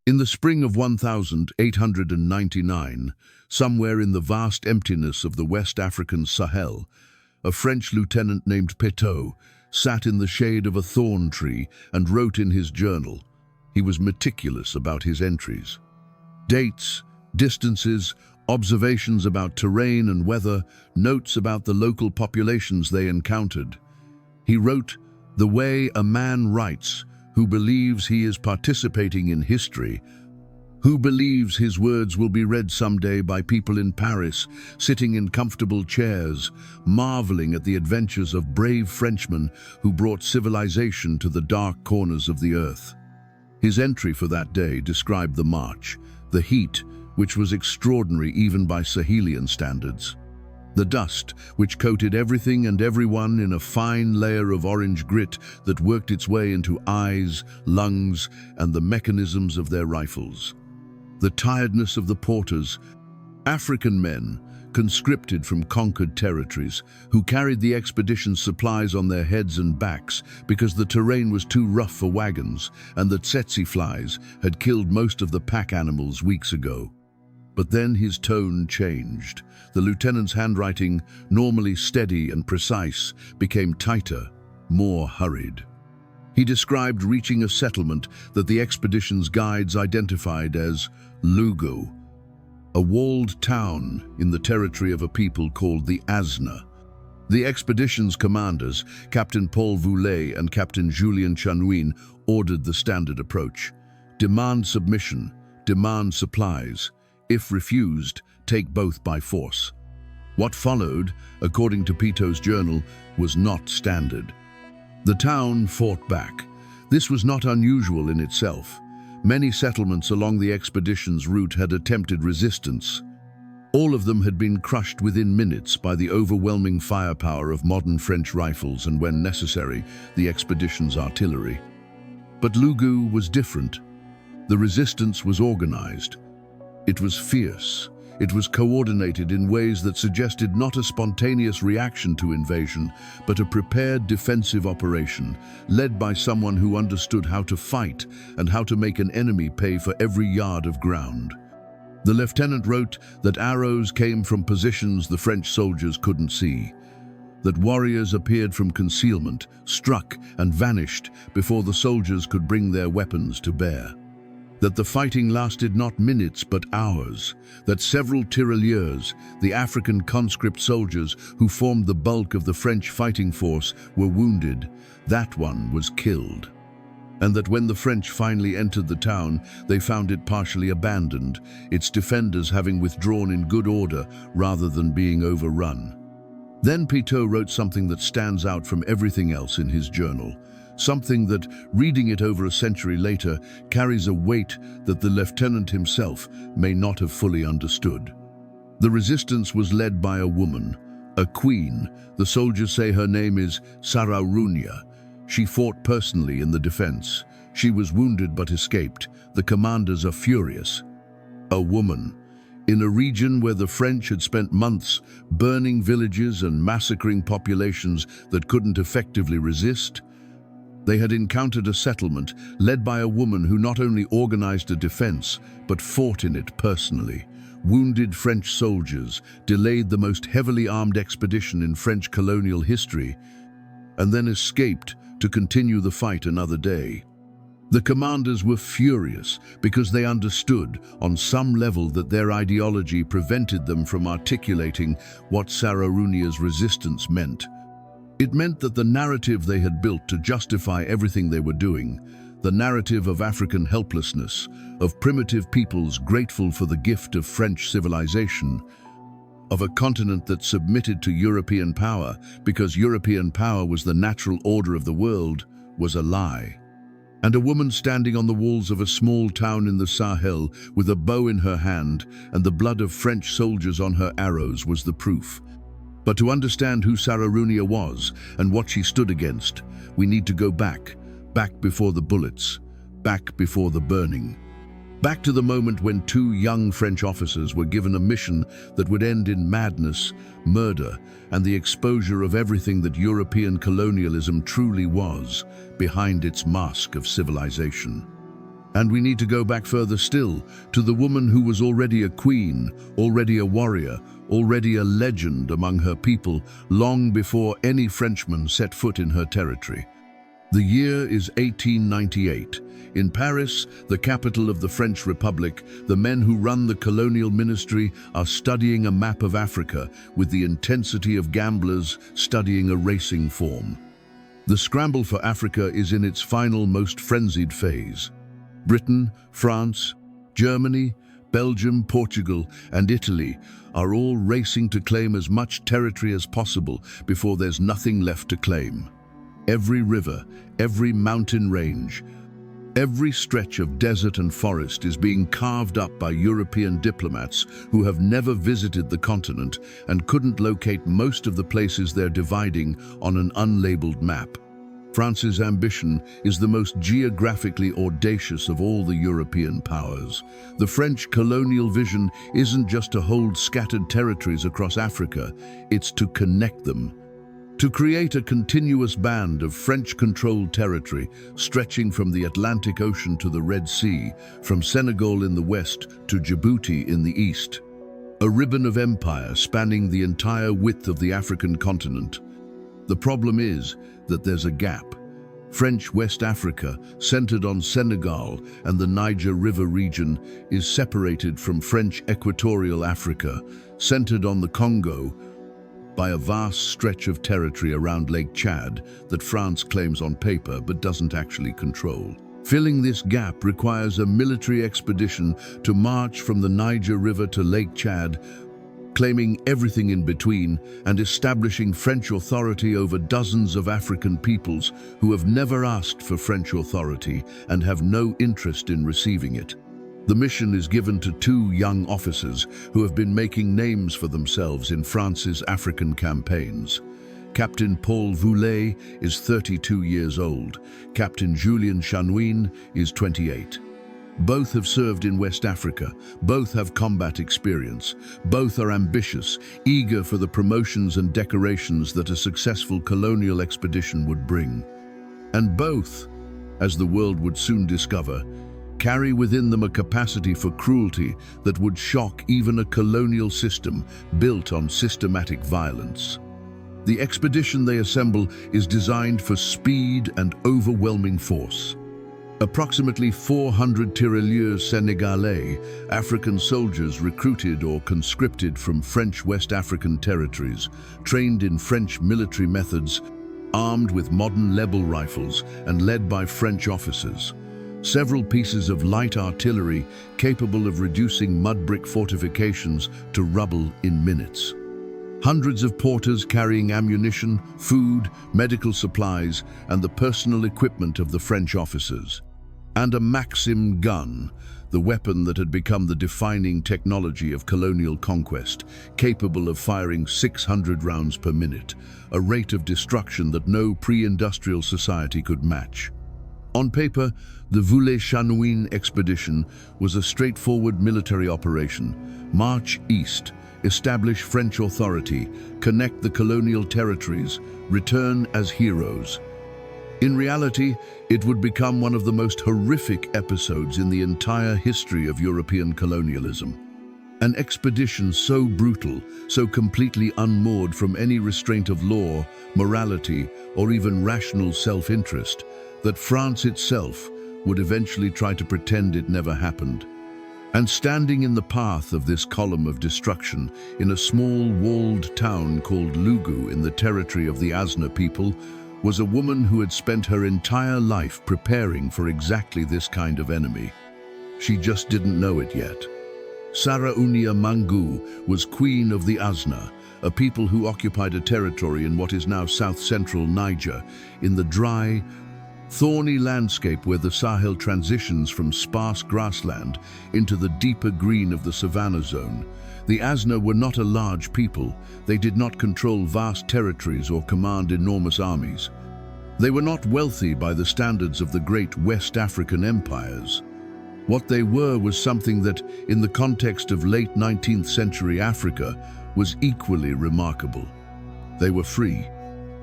In the spring of 1899, somewhere in the vast emptiness of the West African Sahel, a French lieutenant named Petot sat in the shade of a thorn tree and wrote in his journal. He was meticulous about his entries. Dates, distances, observations about terrain and weather, notes about the local populations they encountered. He wrote, "The way a man writes, who believes he is participating in history, who believes his words will be read someday by people in Paris, sitting in comfortable chairs, marveling at the adventures of brave Frenchmen who brought civilization to the dark corners of the earth." His entry for that day described the march, the heat, which was extraordinary even by Sahelian standards, the dust, which coated everything and everyone in a fine layer of orange grit that worked its way into eyes, lungs, and the mechanisms of their rifles. The tiredness of the porters, African men, conscripted from conquered territories, who carried the expedition's supplies on their heads and backs because the terrain was too rough for wagons and that tsetse flies had killed most of the pack animals weeks ago. But then his tone changed. The lieutenant's handwriting, normally steady and precise, became tighter, more hurried. He described reaching a settlement that the expedition's guides identified as Lougou, a walled town in the territory of a people called the Azna. The expedition's commanders, Captain Paul Voulet and Captain Voulet and Chanoine, ordered the standard approach. Demand submission, demand supplies. If refused, take both by force. What followed, according to Petot's journal, was not standard. The town fought back. This was not unusual in itself. Many settlements along the expedition's route had attempted resistance. All of them had been crushed within minutes by the overwhelming firepower of modern French rifles and, when necessary, the expedition's artillery. But Lougou was different. The resistance was organized. It was fierce. It was coordinated in ways that suggested not a spontaneous reaction to invasion, but a prepared defensive operation, led by someone who understood how to fight and how to make an enemy pay for every yard of ground. The lieutenant wrote that arrows came from positions the French soldiers couldn't see, that warriors appeared from concealment, struck and vanished before the soldiers could bring their weapons to bear, that the fighting lasted not minutes but hours, that several tirailleurs, the African conscript soldiers who formed the bulk of the French fighting force, were wounded. That one was killed. And that when the French finally entered the town, they found it partially abandoned, its defenders having withdrawn in good order rather than being overrun. Then Petot wrote something that stands out from everything else in his journal, something that, reading it over a century later, carries a weight that the lieutenant himself may not have fully understood. The resistance was led by a woman, a queen. The soldiers say her name is Sarraounia. She fought personally in the defense. She was wounded but escaped. The commanders are furious. A woman. In a region where the French had spent months burning villages and massacring populations that couldn't effectively resist, they had encountered a settlement led by a woman who not only organized a defense, but fought in it personally, wounded French soldiers, delayed the most heavily armed expedition in French colonial history, and then escaped to continue the fight another day. The commanders were furious because they understood on some level that their ideology prevented them from articulating what Sarraounia's resistance meant. It meant that the narrative they had built to justify everything they were doing, the narrative of African helplessness, of primitive peoples grateful for the gift of French civilization, of a continent that submitted to European power because European power was the natural order of the world, was a lie. And a woman standing on the walls of a small town in the Sahel with a bow in her hand and the blood of French soldiers on her arrows was the proof. But to understand who Sarraounia was and what she stood against, we need to go back before the bullets, back before the burning. Back to the moment when two young French officers were given a mission that would end in madness, murder, and the exposure of everything that European colonialism truly was behind its mask of civilization. And we need to go back further still, to the woman who was already a queen, already a warrior, already a legend among her people, long before any Frenchman set foot in her territory. The year is 1898. In Paris, the capital of the French Republic, the men who run the colonial ministry are studying a map of Africa with the intensity of gamblers studying a racing form. The scramble for Africa is in its final, most frenzied phase. Britain, France, Germany, Belgium, Portugal, and Italy are all racing to claim as much territory as possible before there's nothing left to claim. Every river, every mountain range, every stretch of desert and forest is being carved up by European diplomats who have never visited the continent and couldn't locate most of the places they're dividing on an unlabeled map. France's ambition is the most geographically audacious of all the European powers. The French colonial vision isn't just to hold scattered territories across Africa, it's to connect them. To create a continuous band of French-controlled territory stretching from the Atlantic Ocean to the Red Sea, from Senegal in the west to Djibouti in the east. A ribbon of empire spanning the entire width of the African continent. The problem is that there's a gap. French West Africa, centered on Senegal and the Niger River region, is separated from French Equatorial Africa, centered on the Congo, by a vast stretch of territory around Lake Chad that France claims on paper but doesn't actually control. Filling this gap requires a military expedition to march from the Niger River to Lake Chad, claiming everything in between and establishing French authority over dozens of African peoples who have never asked for French authority and have no interest in receiving it. The mission is given to two young officers who have been making names for themselves in France's African campaigns. Captain Paul Voulet is 32 years old. Captain Voulet and Chanoine is 28. Both have served in West Africa. Both have combat experience. Both are ambitious, eager for the promotions and decorations that a successful colonial expedition would bring. And both, as the world would soon discover, carry within them a capacity for cruelty that would shock even a colonial system built on systematic violence. The expedition they assemble is designed for speed and overwhelming force. Approximately 400 tirailleurs Senegalese, African soldiers recruited or conscripted from French West African territories, trained in French military methods, armed with modern Lebel rifles and led by French officers. Several pieces of light artillery capable of reducing mud brick fortifications to rubble in minutes. Hundreds of porters carrying ammunition, food, medical supplies, and the personal equipment of the French officers. And a Maxim gun, the weapon that had become the defining technology of colonial conquest, capable of firing 600 rounds per minute, a rate of destruction that no pre-industrial society could match. On paper, the Voulet and Chanoine expedition was a straightforward military operation. March east, establish French authority, connect the colonial territories, return as heroes. In reality, it would become one of the most horrific episodes in the entire history of European colonialism. An expedition so brutal, so completely unmoored from any restraint of law, morality, or even rational self-interest, that France itself would eventually try to pretend it never happened. And standing in the path of this column of destruction, in a small walled town called Lougou in the territory of the Azna people, was a woman who had spent her entire life preparing for exactly this kind of enemy. She just didn't know it yet. Sarraounia Mangou was queen of the Azna, a people who occupied a territory in what is now south-central Niger, in the dry, thorny landscape where the Sahel transitions from sparse grassland into the deeper green of the savanna zone. The Azna were not a large people. They did not control vast territories or command enormous armies. They were not wealthy by the standards of the great West African empires. What they were was something that, in the context of late 19th century Africa, was equally remarkable. They were free.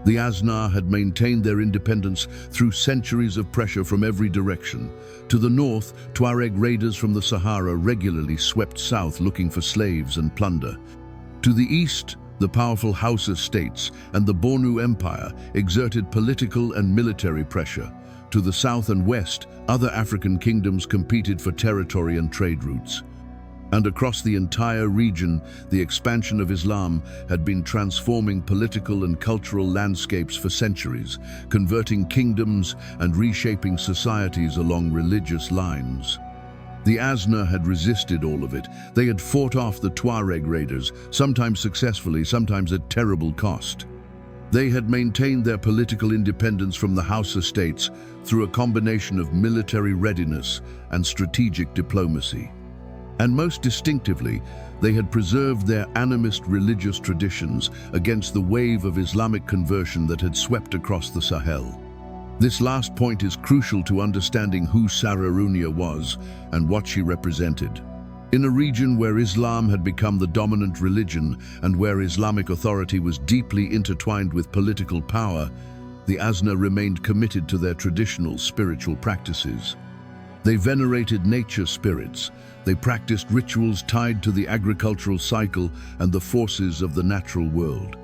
The Azna had maintained their independence through centuries of pressure from every direction. To the north, Tuareg raiders from the Sahara regularly swept south looking for slaves and plunder. To the east, the powerful Hausa states and the Bornu Empire exerted political and military pressure. To the south and west, other African kingdoms competed for territory and trade routes. And across the entire region, the expansion of Islam had been transforming political and cultural landscapes for centuries, converting kingdoms and reshaping societies along religious lines. The Azna had resisted all of it. They had fought off the Tuareg raiders, sometimes successfully, sometimes at terrible cost. They had maintained their political independence from the Hausa states through a combination of military readiness and strategic diplomacy. And most distinctively, they had preserved their animist religious traditions against the wave of Islamic conversion that had swept across the Sahel. This last point is crucial to understanding who Sarraounia was and what she represented. In a region where Islam had become the dominant religion and where Islamic authority was deeply intertwined with political power, the Azna remained committed to their traditional spiritual practices. They venerated nature spirits. They practiced rituals tied to the agricultural cycle and the forces of the natural world.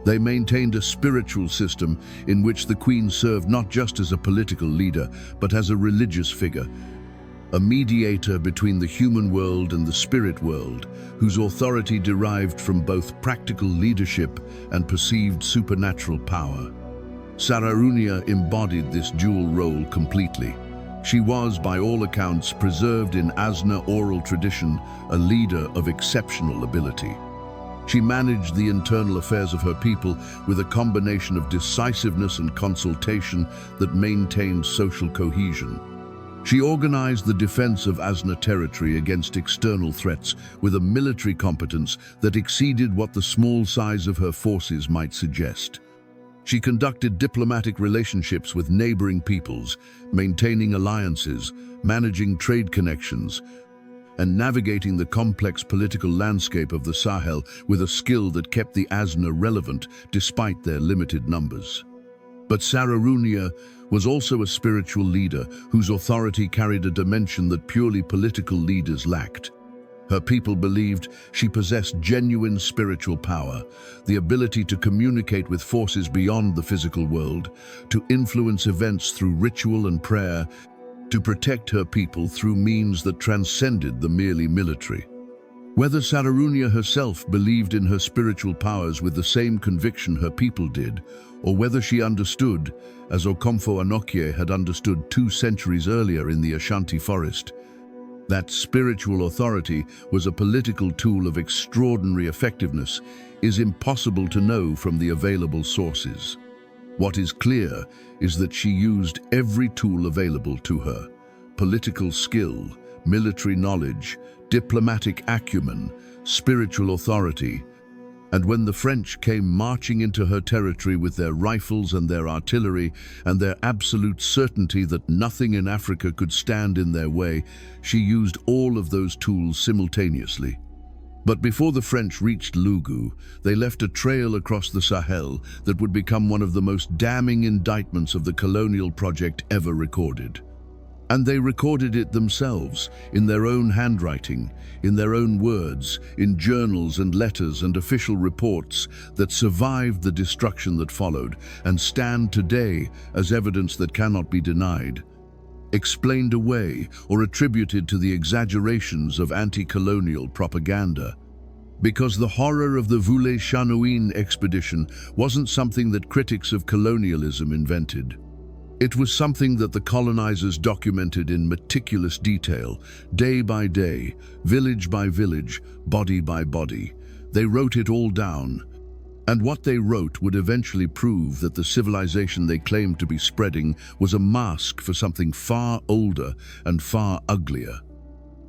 They maintained a spiritual system in which the queen served not just as a political leader, but as a religious figure, a mediator between the human world and the spirit world, whose authority derived from both practical leadership and perceived supernatural power. Sarraounia embodied this dual role completely. She was, by all accounts, preserved in Azna oral tradition, a leader of exceptional ability. She managed the internal affairs of her people with a combination of decisiveness and consultation that maintained social cohesion. She organized the defense of Azna territory against external threats with a military competence that exceeded what the small size of her forces might suggest. She conducted diplomatic relationships with neighboring peoples, maintaining alliances, managing trade connections, and navigating the complex political landscape of the Sahel with a skill that kept the Azna relevant despite their limited numbers. But Sarraounia was also a spiritual leader whose authority carried a dimension that purely political leaders lacked. Her people believed she possessed genuine spiritual power, the ability to communicate with forces beyond the physical world, to influence events through ritual and prayer, to protect her people through means that transcended the merely military. Whether Sarraounia herself believed in her spiritual powers with the same conviction her people did, or whether she understood, as Okomfo Anokye had understood 2 centuries earlier in the Ashanti forest, that spiritual authority was a political tool of extraordinary effectiveness, is impossible to know from the available sources. What is clear is that she used every tool available to her: political skill, military knowledge, diplomatic acumen, spiritual authority. And when the French came marching into her territory with their rifles and their artillery and their absolute certainty that nothing in Africa could stand in their way, she used all of those tools simultaneously. But before the French reached Lougou, they left a trail across the Sahel that would become one of the most damning indictments of the colonial project ever recorded. And they recorded it themselves, in their own handwriting, in their own words, in journals and letters and official reports that survived the destruction that followed and stand today as evidence that cannot be denied, explained away or attributed to the exaggerations of anti-colonial propaganda. Because the horror of the Voulet and Chanoine expedition wasn't something that critics of colonialism invented. It was something that the colonizers documented in meticulous detail, day by day, village by village, body by body. They wrote it all down. And what they wrote would eventually prove that the civilization they claimed to be spreading was a mask for something far older and far uglier.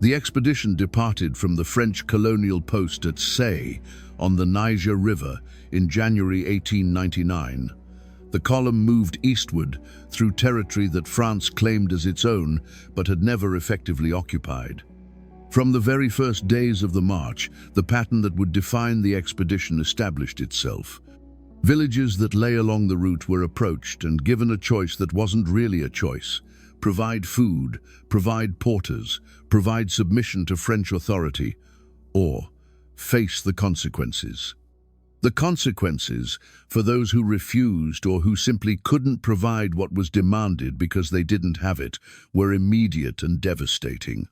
The expedition departed from the French colonial post at Sahel on the Niger River in January 1899. The column moved eastward through territory that France claimed as its own but had never effectively occupied. From the very first days of the march, the pattern that would define the expedition established itself. Villages that lay along the route were approached and given a choice that wasn't really a choice. Provide food, provide porters, provide submission to French authority, or face the consequences. The consequences, for those who refused or who simply couldn't provide what was demanded because they didn't have it, were immediate and devastating.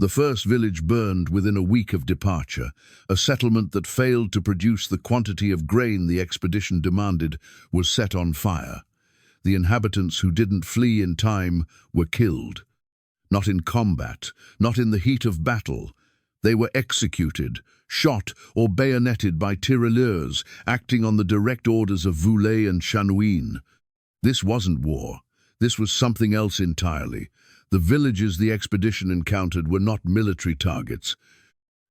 The first village burned within a week of departure. A settlement that failed to produce the quantity of grain the expedition demanded was set on fire. The inhabitants who didn't flee in time were killed. Not in combat, not in the heat of battle. They were executed, shot or bayoneted by tirailleurs acting on the direct orders of Voulet and Chanoine. This wasn't war. This was something else entirely. The villages the expedition encountered were not military targets.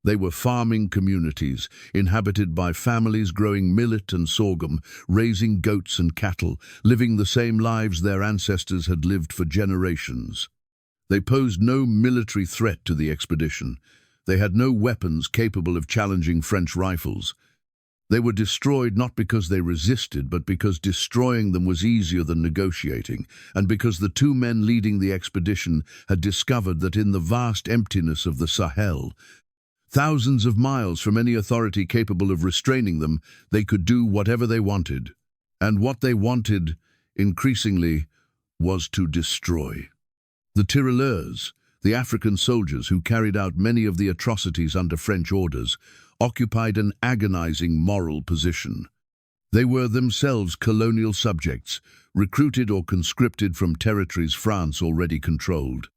They were farming communities, inhabited by families growing millet and sorghum, raising goats and cattle, living the same lives their ancestors had lived for generations. They posed no military threat to the expedition. They had no weapons capable of challenging French rifles. They were destroyed not because they resisted, but because destroying them was easier than negotiating, and because the two men leading the expedition had discovered that in the vast emptiness of the Sahel, thousands of miles from any authority capable of restraining them, they could do whatever they wanted. And what they wanted, increasingly, was to destroy. The tirailleurs, the African soldiers who carried out many of the atrocities under French orders, occupied an agonizing moral position. They were themselves colonial subjects, recruited or conscripted from territories France already controlled.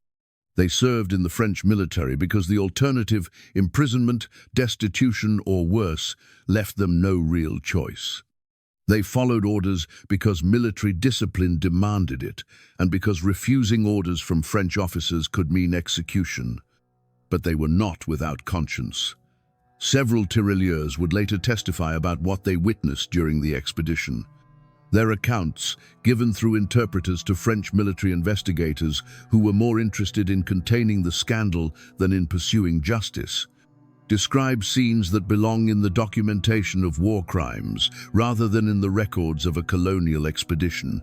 They served in the French military because the alternative, imprisonment, destitution, or worse, left them no real choice. They followed orders because military discipline demanded it, and because refusing orders from French officers could mean execution. But they were not without conscience. Several tirailleurs would later testify about what they witnessed during the expedition. Their accounts, given through interpreters to French military investigators who were more interested in containing the scandal than in pursuing justice, describe scenes that belong in the documentation of war crimes rather than in the records of a colonial expedition.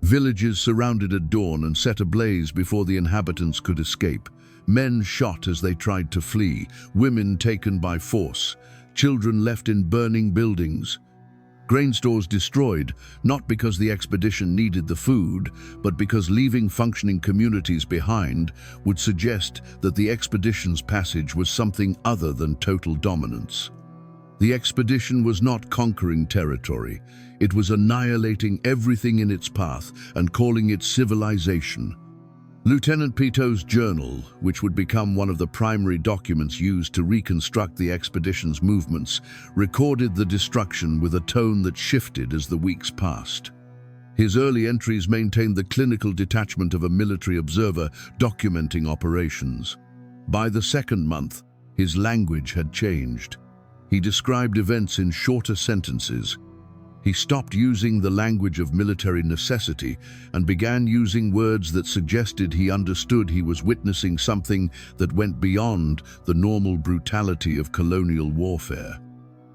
Villages surrounded at dawn and set ablaze before the inhabitants could escape. Men shot as they tried to flee, women taken by force, children left in burning buildings. Grain stores destroyed, not because the expedition needed the food, but because leaving functioning communities behind would suggest that the expedition's passage was something other than total dominance. The expedition was not conquering territory. It was annihilating everything in its path and calling it civilization. Lieutenant Petau's journal, which would become one of the primary documents used to reconstruct the expedition's movements, recorded the destruction with a tone that shifted as the weeks passed. His early entries maintained the clinical detachment of a military observer documenting operations. By the second month, his language had changed. He described events in shorter sentences. He stopped using the language of military necessity and began using words that suggested he understood he was witnessing something that went beyond the normal brutality of colonial warfare.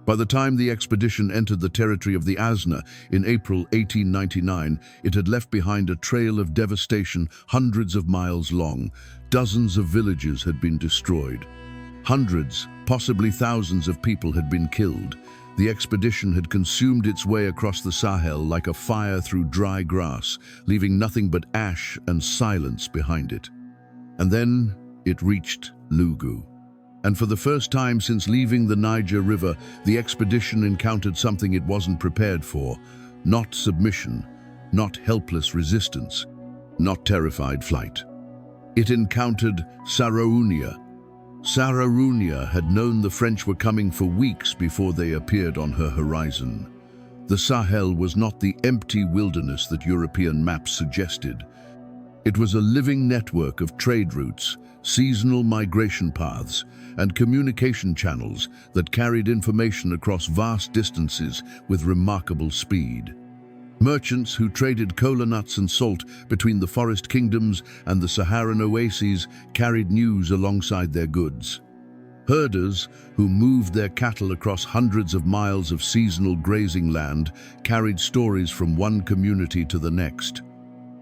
By the time the expedition entered the territory of the Azna in April 1899, it had left behind a trail of devastation hundreds of miles long. Dozens of villages had been destroyed. Hundreds, possibly thousands of people had been killed. The expedition had consumed its way across the Sahel like a fire through dry grass, leaving nothing but ash and silence behind it. And then it reached Lougou. And for the first time since leaving the Niger River, the expedition encountered something it wasn't prepared for. Not submission, not helpless resistance, not terrified flight. It encountered Sarraounia. Sarraounia had known the French were coming for weeks before they appeared on her horizon. The Sahel was not the empty wilderness that European maps suggested. It was a living network of trade routes, seasonal migration paths, and communication channels that carried information across vast distances with remarkable speed. Merchants who traded kola nuts and salt between the forest kingdoms and the Saharan oases carried news alongside their goods. Herders, who moved their cattle across hundreds of miles of seasonal grazing land, carried stories from one community to the next.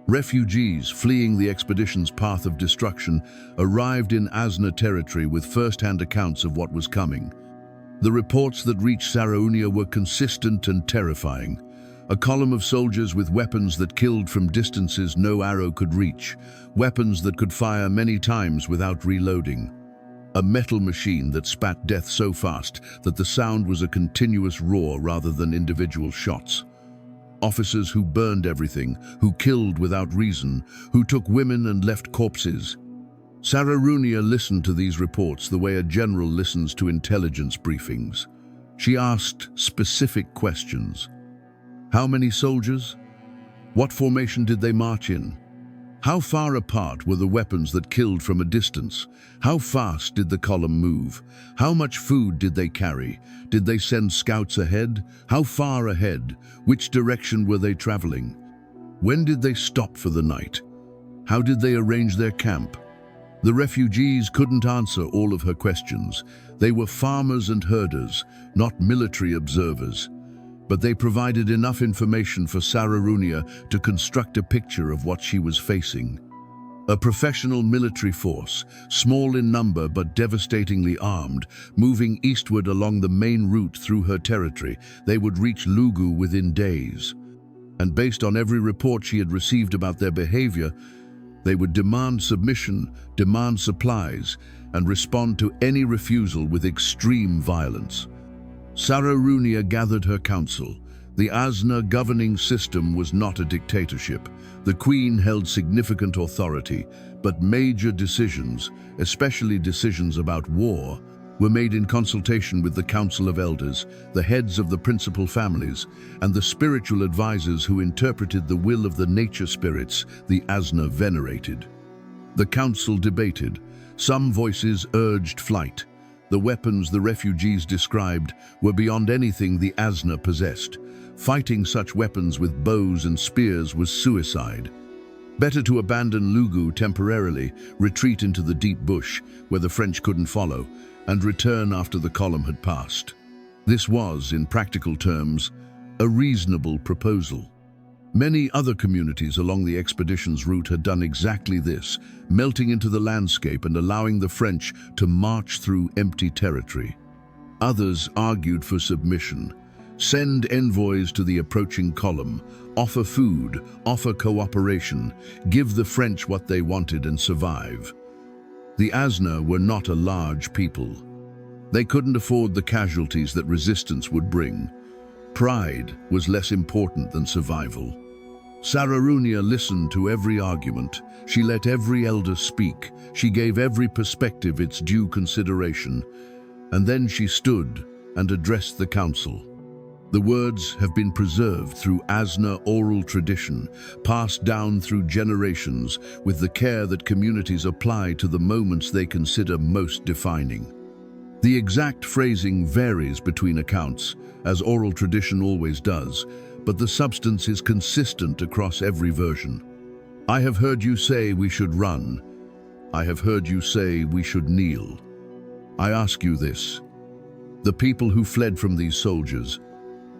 Refugees fleeing the expedition's path of destruction arrived in Azna territory with first-hand accounts of what was coming. The reports that reached Sarraounia were consistent and terrifying. A column of soldiers with weapons that killed from distances no arrow could reach, weapons that could fire many times without reloading. A metal machine that spat death so fast that the sound was a continuous roar rather than individual shots. Officers who burned everything, who killed without reason, who took women and left corpses. Sarraounia listened to these reports the way a general listens to intelligence briefings. She asked specific questions. How many soldiers? What formation did they march in? How far apart were the weapons that killed from a distance? How fast did the column move? How much food did they carry? Did they send scouts ahead? How far ahead? Which direction were they traveling? When did they stop for the night? How did they arrange their camp? The refugees couldn't answer all of her questions. They were farmers and herders, not military observers. But they provided enough information for Sarraounia to construct a picture of what she was facing. A professional military force, small in number but devastatingly armed, moving eastward along the main route through her territory. They would reach Lougou within days. And based on every report she had received about their behavior, they would demand submission, demand supplies, and respond to any refusal with extreme violence. Sarraounia gathered her council. The Azna governing system was not a dictatorship. The queen held significant authority, but major decisions, especially decisions about war, were made in consultation with the Council of Elders, the heads of the principal families, and the spiritual advisors who interpreted the will of the nature spirits the Azna venerated. The council debated. Some voices urged flight. The weapons the refugees described were beyond anything the Azna possessed. Fighting such weapons with bows and spears was suicide. Better to abandon Lougou temporarily, retreat into the deep bush where the French couldn't follow, and return after the column had passed. This was, in practical terms, a reasonable proposal. Many other communities along the expedition's route had done exactly this, melting into the landscape and allowing the French to march through empty territory. Others argued for submission. Send envoys to the approaching column, offer food, offer cooperation, give the French what they wanted and survive. The Azna were not a large people. They couldn't afford the casualties that resistance would bring. Pride was less important than survival. Sarraounia listened to every argument. She let every elder speak. She gave every perspective its due consideration. And then she stood and addressed the council. The words have been preserved through Azna oral tradition, passed down through generations with the care that communities apply to the moments they consider most defining. The exact phrasing varies between accounts, as oral tradition always does, but the substance is consistent across every version. I have heard you say we should run. I have heard you say we should kneel. I ask you this. The people who fled from these soldiers,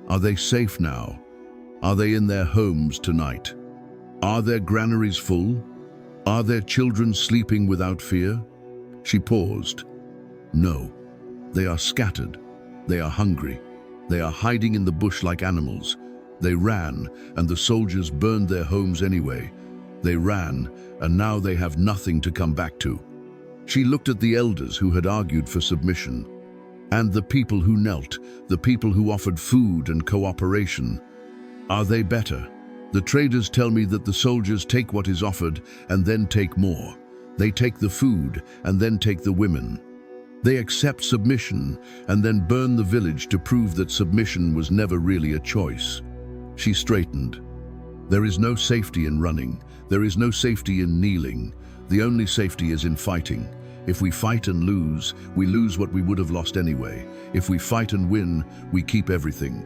are they safe now? Are they in their homes tonight? Are their granaries full? Are their children sleeping without fear? She paused. No, they are scattered. They are hungry. They are hiding in the bush like animals. They ran, and the soldiers burned their homes anyway. They ran, and now they have nothing to come back to. She looked at the elders who had argued for submission, and the people who knelt, the people who offered food and cooperation. Are they better? The traders tell me that the soldiers take what is offered and then take more. They take the food and then take the women. They accept submission and then burn the village to prove that submission was never really a choice. She straightened. There is no safety in running. There is no safety in kneeling. The only safety is in fighting. If we fight and lose, we lose what we would have lost anyway. If we fight and win, we keep everything.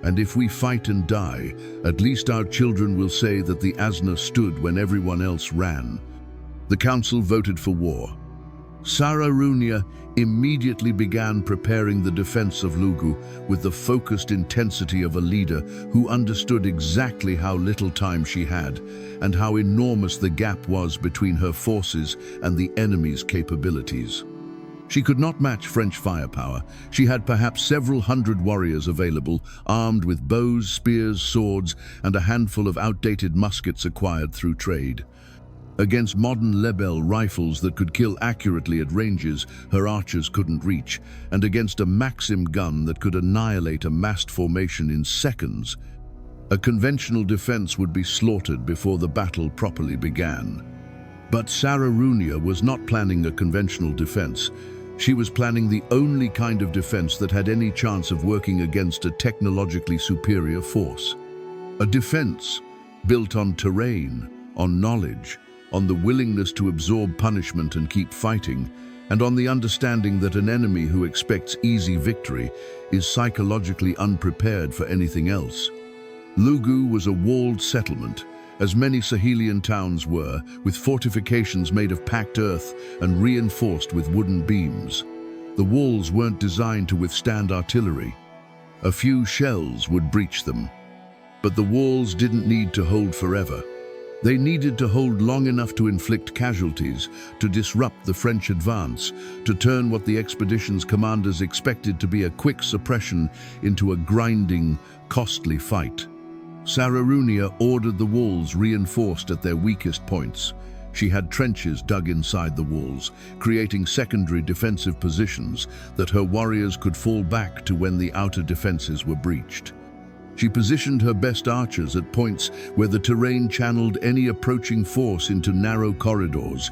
And if we fight and die, at least our children will say that the Azna stood when everyone else ran. The council voted for war. Sarraounia immediately began preparing the defense of Lougou with the focused intensity of a leader who understood exactly how little time she had and how enormous the gap was between her forces and the enemy's capabilities. She could not match French firepower. She had perhaps several hundred warriors available, armed with bows, spears, swords, and a handful of outdated muskets acquired through trade. Against modern Lebel rifles that could kill accurately at ranges her archers couldn't reach, and against a Maxim gun that could annihilate a massed formation in seconds, a conventional defense would be slaughtered before the battle properly began. But Sarraounia was not planning a conventional defense. She was planning the only kind of defense that had any chance of working against a technologically superior force. A defense built on terrain, on knowledge, on the willingness to absorb punishment and keep fighting, and on the understanding that an enemy who expects easy victory is psychologically unprepared for anything else. Lougou was a walled settlement, as many Sahelian towns were, with fortifications made of packed earth and reinforced with wooden beams. The walls weren't designed to withstand artillery. A few shells would breach them. But the walls didn't need to hold forever. They needed to hold long enough to inflict casualties, to disrupt the French advance, to turn what the expedition's commanders expected to be a quick suppression into a grinding, costly fight. Sarraounia ordered the walls reinforced at their weakest points. She had trenches dug inside the walls, creating secondary defensive positions that her warriors could fall back to when the outer defenses were breached. She positioned her best archers at points where the terrain channeled any approaching force into narrow corridors,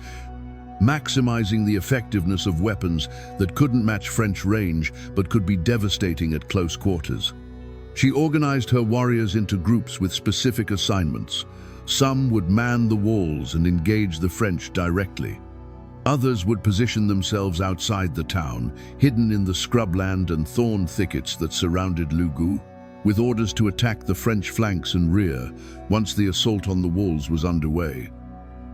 maximizing the effectiveness of weapons that couldn't match French range but could be devastating at close quarters. She organized her warriors into groups with specific assignments. Some would man the walls and engage the French directly. Others would position themselves outside the town, hidden in the scrubland and thorn thickets that surrounded Lougou, with orders to attack the French flanks and rear once the assault on the walls was underway.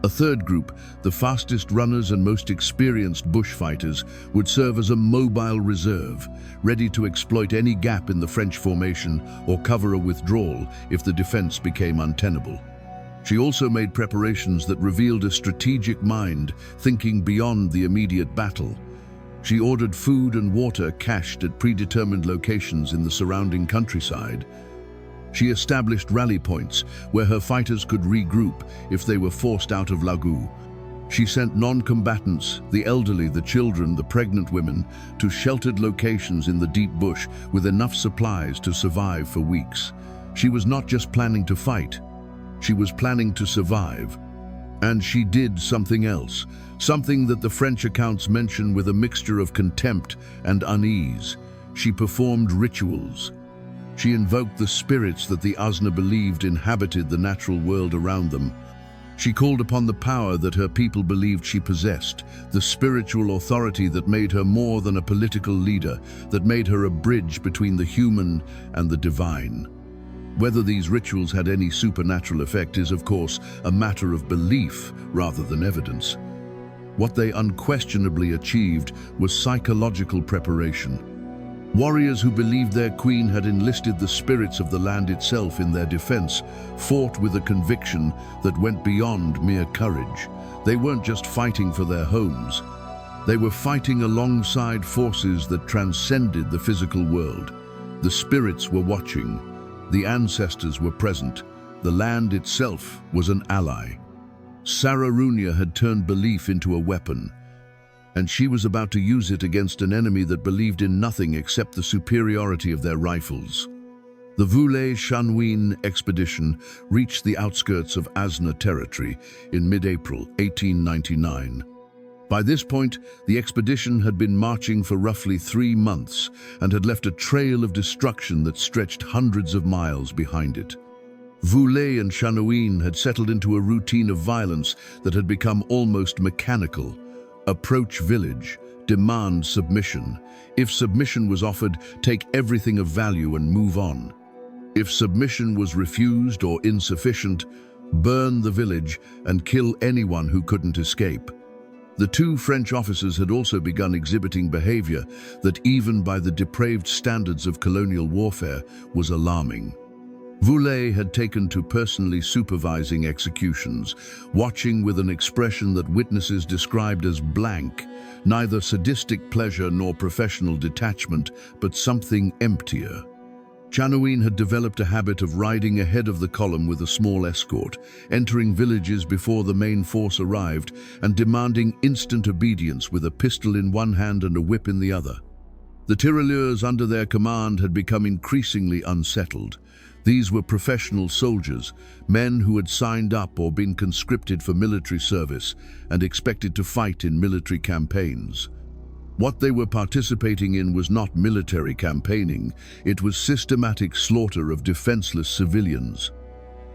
A third group, the fastest runners and most experienced bushfighters, would serve as a mobile reserve, ready to exploit any gap in the French formation or cover a withdrawal if the defense became untenable. She also made preparations that revealed a strategic mind, thinking beyond the immediate battle. She ordered food and water cached at predetermined locations in the surrounding countryside. She established rally points where her fighters could regroup if they were forced out of Lougou. She sent non-combatants, the elderly, the children, the pregnant women, to sheltered locations in the deep bush with enough supplies to survive for weeks. She was not just planning to fight, she was planning to survive. And she did something else, something that the French accounts mention with a mixture of contempt and unease. She performed rituals. She invoked the spirits that the Azna believed inhabited the natural world around them. She called upon the power that her people believed she possessed, the spiritual authority that made her more than a political leader, that made her a bridge between the human and the divine. Whether these rituals had any supernatural effect is, of course, a matter of belief rather than evidence. What they unquestionably achieved was psychological preparation. Warriors who believed their queen had enlisted the spirits of the land itself in their defense fought with a conviction that went beyond mere courage. They weren't just fighting for their homes. They were fighting alongside forces that transcended the physical world. The spirits were watching. The ancestors were present. The land itself was an ally. Sarraounia had turned belief into a weapon, and she was about to use it against an enemy that believed in nothing except the superiority of their rifles. The Voulet and Chanoine expedition reached the outskirts of Azna territory in mid-April 1899. By this point, the expedition had been marching for roughly 3 months and had left a trail of destruction that stretched hundreds of miles behind it. Voulet and Chanoine had settled into a routine of violence that had become almost mechanical. Approach village, demand submission. If submission was offered, take everything of value and move on. If submission was refused or insufficient, burn the village and kill anyone who couldn't escape. The two French officers had also begun exhibiting behavior that, even by the depraved standards of colonial warfare, was alarming. Voulet had taken to personally supervising executions, watching with an expression that witnesses described as blank, neither sadistic pleasure nor professional detachment, but something emptier. Chanoine had developed a habit of riding ahead of the column with a small escort, entering villages before the main force arrived and demanding instant obedience with a pistol in one hand and a whip in the other. The tirailleurs under their command had become increasingly unsettled. These were professional soldiers, men who had signed up or been conscripted for military service and expected to fight in military campaigns. What they were participating in was not military campaigning, it was systematic slaughter of defenseless civilians.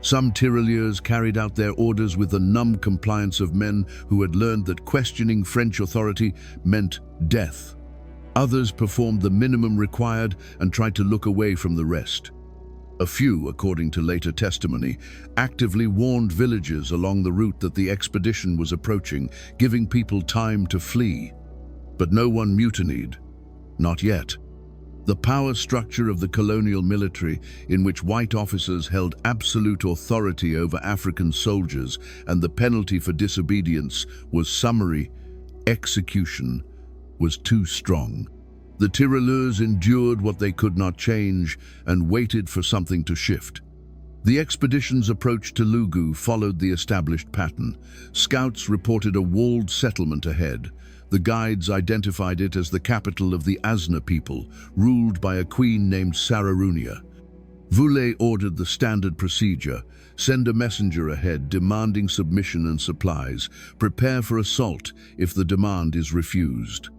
Some tirailleurs carried out their orders with the numb compliance of men who had learned that questioning French authority meant death. Others performed the minimum required and tried to look away from the rest. A few, according to later testimony, actively warned villagers along the route that the expedition was approaching, giving people time to flee. But no one mutinied. Not yet. The power structure of the colonial military, in which white officers held absolute authority over African soldiers, and the penalty for disobedience was summary execution, was too strong. The tirailleurs endured what they could not change and waited for something to shift. The expedition's approach to Lougou followed the established pattern. Scouts reported a walled settlement ahead. The guides identified it as the capital of the Azna people, ruled by a queen named Sarraounia. Voulet ordered the standard procedure: send a messenger ahead demanding submission and supplies. Prepare for assault if the demand is refused.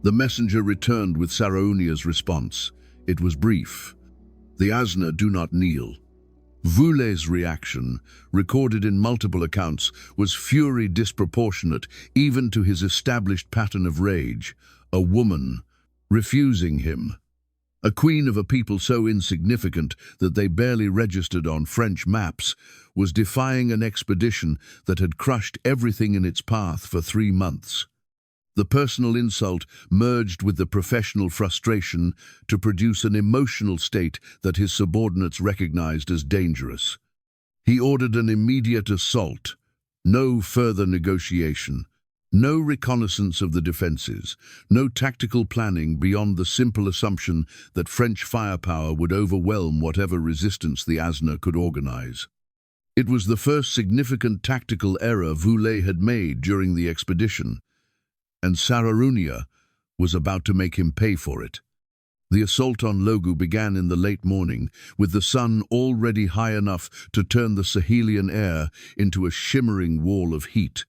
The messenger returned with Sarraounia's response. It was brief. The Azna do not kneel. Voulet's reaction, recorded in multiple accounts, was fury disproportionate even to his established pattern of rage. A woman refusing him. A queen of a people so insignificant that they barely registered on French maps, was defying an expedition that had crushed everything in its path for 3 months. The personal insult merged with the professional frustration to produce an emotional state that his subordinates recognized as dangerous. He ordered an immediate assault, no further negotiation, no reconnaissance of the defenses, no tactical planning beyond the simple assumption that French firepower would overwhelm whatever resistance the Azna could organize. It was the first significant tactical error Voulet had made during the expedition, and Sarraounia was about to make him pay for it. The assault on Lougou began in the late morning, with the sun already high enough to turn the Sahelian air into a shimmering wall of heat.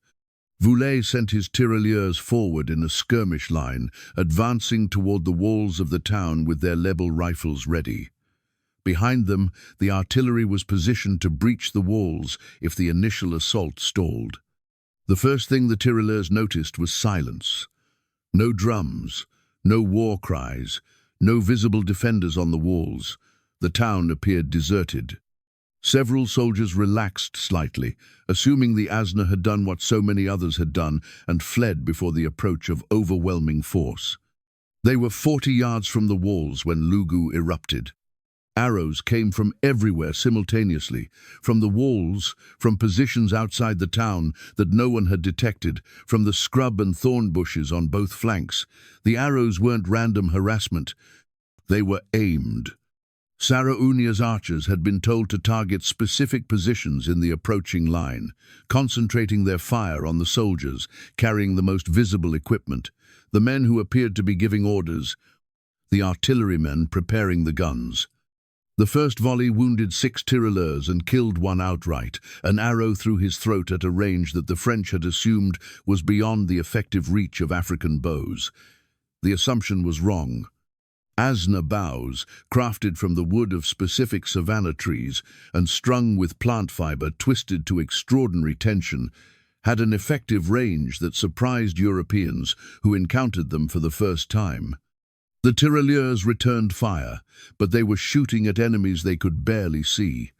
Voulet sent his tirailleurs forward in a skirmish line, advancing toward the walls of the town with their level rifles ready. Behind them, the artillery was positioned to breach the walls if the initial assault stalled. The first thing the tirailleurs noticed was silence. No drums, no war cries, no visible defenders on the walls. The town appeared deserted. Several soldiers relaxed slightly, assuming the Azna had done what so many others had done and fled before the approach of overwhelming force. They were 40 yards from the walls when Lougou erupted. Arrows came from everywhere simultaneously, from the walls, from positions outside the town that no one had detected, from the scrub and thorn bushes on both flanks. The arrows weren't random harassment. They were aimed. Sarraounia's archers had been told to target specific positions in the approaching line, concentrating their fire on the soldiers, carrying the most visible equipment, the men who appeared to be giving orders, the artillerymen preparing the guns. The first volley wounded 6 tirailleurs and killed one outright, an arrow through his throat at a range that the French had assumed was beyond the effective reach of African bows. The assumption was wrong. Azna bows, crafted from the wood of specific savanna trees and strung with plant fiber twisted to extraordinary tension, had an effective range that surprised Europeans who encountered them for the first time. The tirailleurs returned fire, but they were shooting at enemies they could barely see.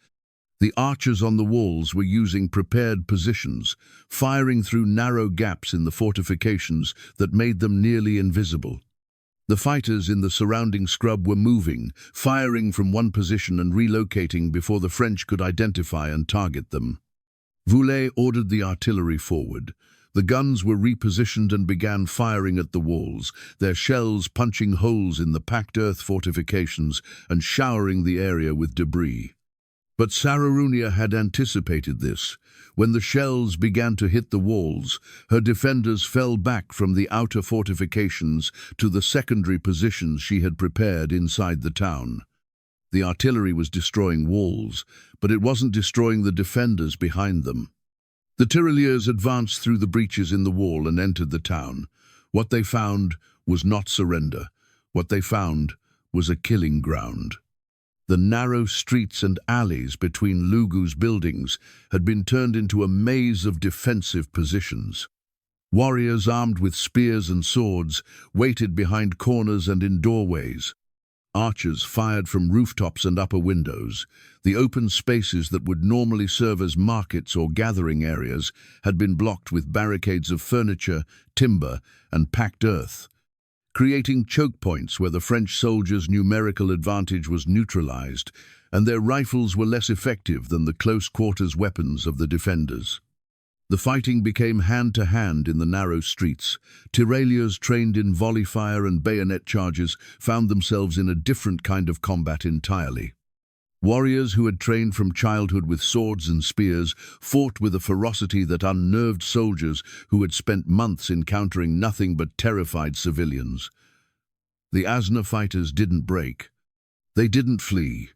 The archers on the walls were using prepared positions, firing through narrow gaps in the fortifications that made them nearly invisible. The fighters in the surrounding scrub were moving, firing from one position and relocating before the French could identify and target them. Voulet ordered the artillery forward. The guns were repositioned and began firing at the walls, their shells punching holes in the packed earth fortifications and showering the area with debris. But Sarraounia had anticipated this. When the shells began to hit the walls, her defenders fell back from the outer fortifications to the secondary positions she had prepared inside the town. The artillery was destroying walls, but it wasn't destroying the defenders behind them. The tirailleurs advanced through the breaches in the wall and entered the town. What they found was not surrender. What they found was a killing ground. The narrow streets and alleys between Lougou's buildings had been turned into a maze of defensive positions. Warriors armed with spears and swords waited behind corners and in doorways. Archers fired from rooftops and upper windows. The open spaces that would normally serve as markets or gathering areas had been blocked with barricades of furniture, timber, and packed earth, creating choke points where the French soldiers' numerical advantage was neutralized, and their rifles were less effective than the close-quarters weapons of the defenders. The fighting became hand-to-hand in the narrow streets. Tirailleurs trained in volley fire and bayonet charges found themselves in a different kind of combat entirely. Warriors who had trained from childhood with swords and spears fought with a ferocity that unnerved soldiers who had spent months encountering nothing but terrified civilians. The Azna fighters didn't break. They didn't flee.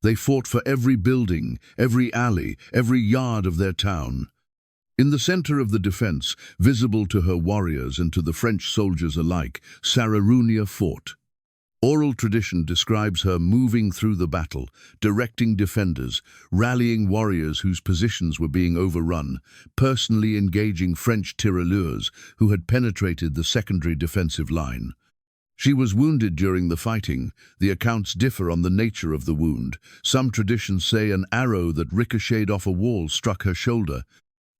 They fought for every building, every alley, every yard of their town. In the center of the defense, visible to her warriors and to the French soldiers alike, Sarraounia fought. Oral tradition describes her moving through the battle, directing defenders, rallying warriors whose positions were being overrun, personally engaging French tirailleurs who had penetrated the secondary defensive line. She was wounded during the fighting. The accounts differ on the nature of the wound. Some traditions say an arrow that ricocheted off a wall struck her shoulder.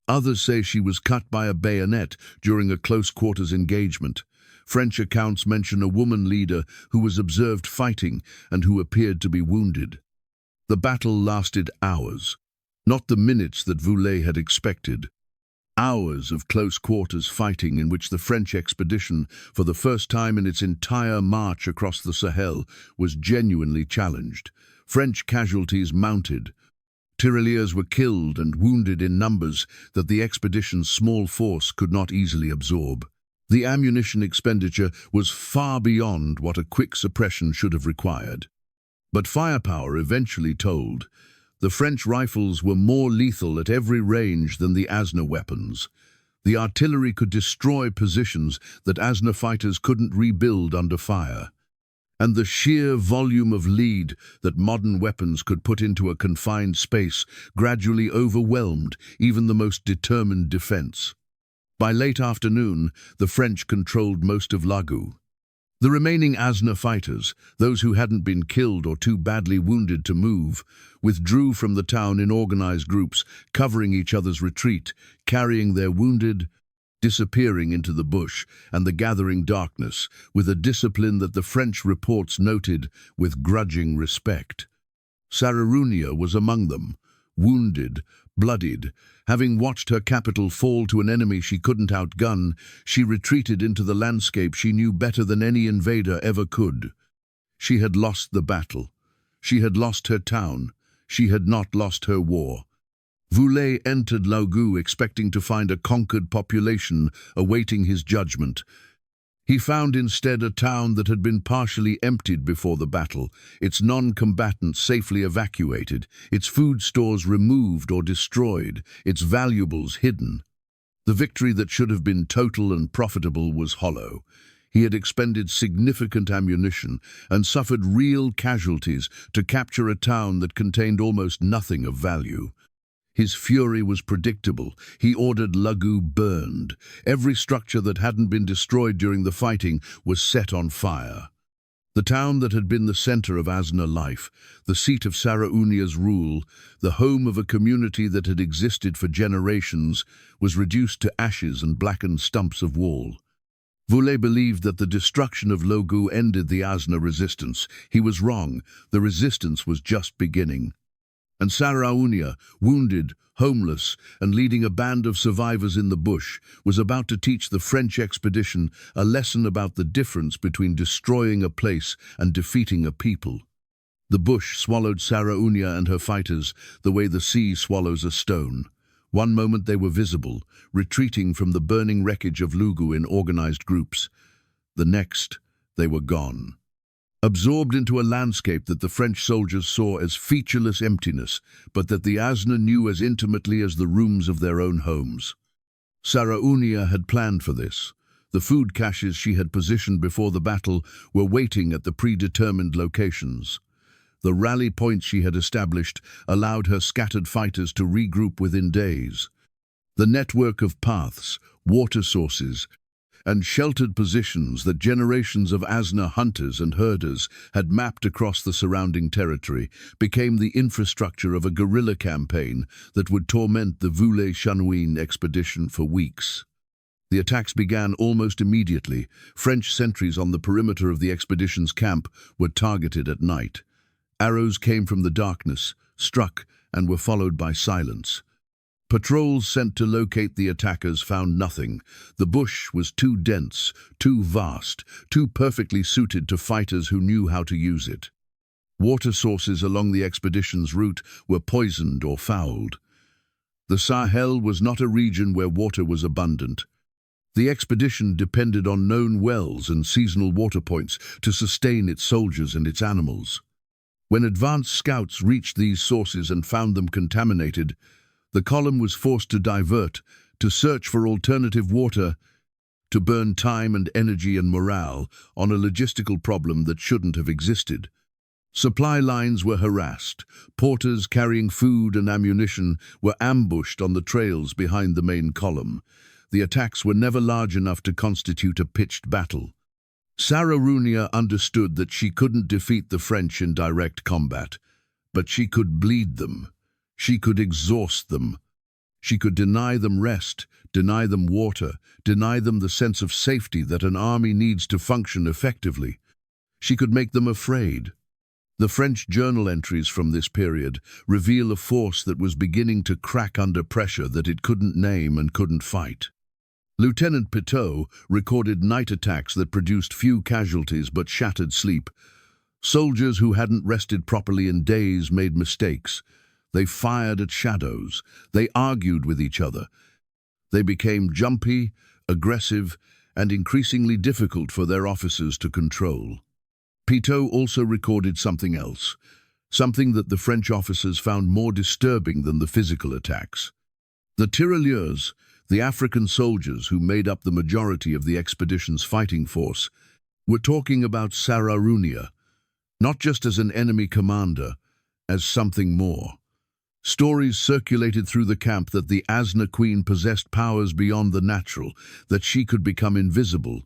Others say she was cut by a bayonet during a close-quarters engagement. French accounts mention a woman leader who was observed fighting and who appeared to be wounded. The battle lasted hours, not the minutes that Voulet had expected. Hours of close-quarters fighting in which the French expedition, for the first time in its entire march across the Sahel, was genuinely challenged. French casualties mounted. Tirailleurs were killed and wounded in numbers that the expedition's small force could not easily absorb. The ammunition expenditure was far beyond what a quick suppression should have required. But firepower eventually told. The French rifles were more lethal at every range than the Azna weapons. The artillery could destroy positions that Azna fighters couldn't rebuild under fire. And the sheer volume of lead that modern weapons could put into a confined space gradually overwhelmed even the most determined defense. By late afternoon, the French controlled most of Lougou. The remaining Azna fighters, those who hadn't been killed or too badly wounded to move, withdrew from the town in organized groups, covering each other's retreat, carrying their wounded, disappearing into the bush and the gathering darkness with a discipline that the French reports noted with grudging respect. Sarraounia was among them, wounded, bloodied. Having watched her capital fall to an enemy she couldn't outgun, she retreated into the landscape she knew better than any invader ever could. She had lost the battle. She had lost her town. She had not lost her war. Voulet entered Lougou expecting to find a conquered population awaiting his judgment. He found instead a town that had been partially emptied before the battle, its non-combatants safely evacuated, its food stores removed or destroyed, its valuables hidden. The victory that should have been total and profitable was hollow. He had expended significant ammunition and suffered real casualties to capture a town that contained almost nothing of value. His fury was predictable. He ordered Lougou burned. Every structure that hadn't been destroyed during the fighting was set on fire. The town that had been the center of Azna life, the seat of Sarraounia's rule, the home of a community that had existed for generations, was reduced to ashes and blackened stumps of wall. Voulet believed that the destruction of Lougou ended the Azna resistance. He was wrong. The resistance was just beginning. And Sarraounia, wounded, homeless, and leading a band of survivors in the bush, was about to teach the French expedition a lesson about the difference between destroying a place and defeating a people. The bush swallowed Sarraounia and her fighters the way the sea swallows a stone. One moment they were visible, retreating from the burning wreckage of Lougou in organized groups. The next, they were gone. Absorbed into a landscape that the French soldiers saw as featureless emptiness, but that the Azna knew as intimately as the rooms of their own homes. Sarraounia had planned for this. The food caches she had positioned before the battle were waiting at the predetermined locations. The rally points she had established allowed her scattered fighters to regroup within days. The network of paths, water sources, and sheltered positions that generations of Azna hunters and herders had mapped across the surrounding territory became the infrastructure of a guerrilla campaign that would torment the Voulet and Chanoine expedition for weeks. The attacks began almost immediately. French sentries on the perimeter of the expedition's camp were targeted at night. Arrows came from the darkness, struck, and were followed by silence. Patrols sent to locate the attackers found nothing. The bush was too dense, too vast, too perfectly suited to fighters who knew how to use it. Water sources along the expedition's route were poisoned or fouled. The Sahel was not a region where water was abundant. The expedition depended on known wells and seasonal water points to sustain its soldiers and its animals. When advanced scouts reached these sources and found them contaminated, the column was forced to divert, to search for alternative water, to burn time and energy and morale on a logistical problem that shouldn't have existed. Supply lines were harassed. Porters carrying food and ammunition were ambushed on the trails behind the main column. The attacks were never large enough to constitute a pitched battle. Sarraounia understood that she couldn't defeat the French in direct combat, but she could bleed them. She could exhaust them. She could deny them rest, deny them water, deny them the sense of safety that an army needs to function effectively. She could make them afraid. The French journal entries from this period reveal a force that was beginning to crack under pressure that it couldn't name and couldn't fight. Lieutenant Pitot recorded night attacks that produced few casualties but shattered sleep. Soldiers who hadn't rested properly in days made mistakes. They fired at shadows. They argued with each other. They became jumpy, aggressive, and increasingly difficult for their officers to control. Pitot also recorded something else, something that the French officers found more disturbing than the physical attacks. The tirailleurs, the African soldiers who made up the majority of the expedition's fighting force, were talking about Sarraounia, not just as an enemy commander, as something more. Stories circulated through the camp that the Azna queen possessed powers beyond the natural, that she could become invisible,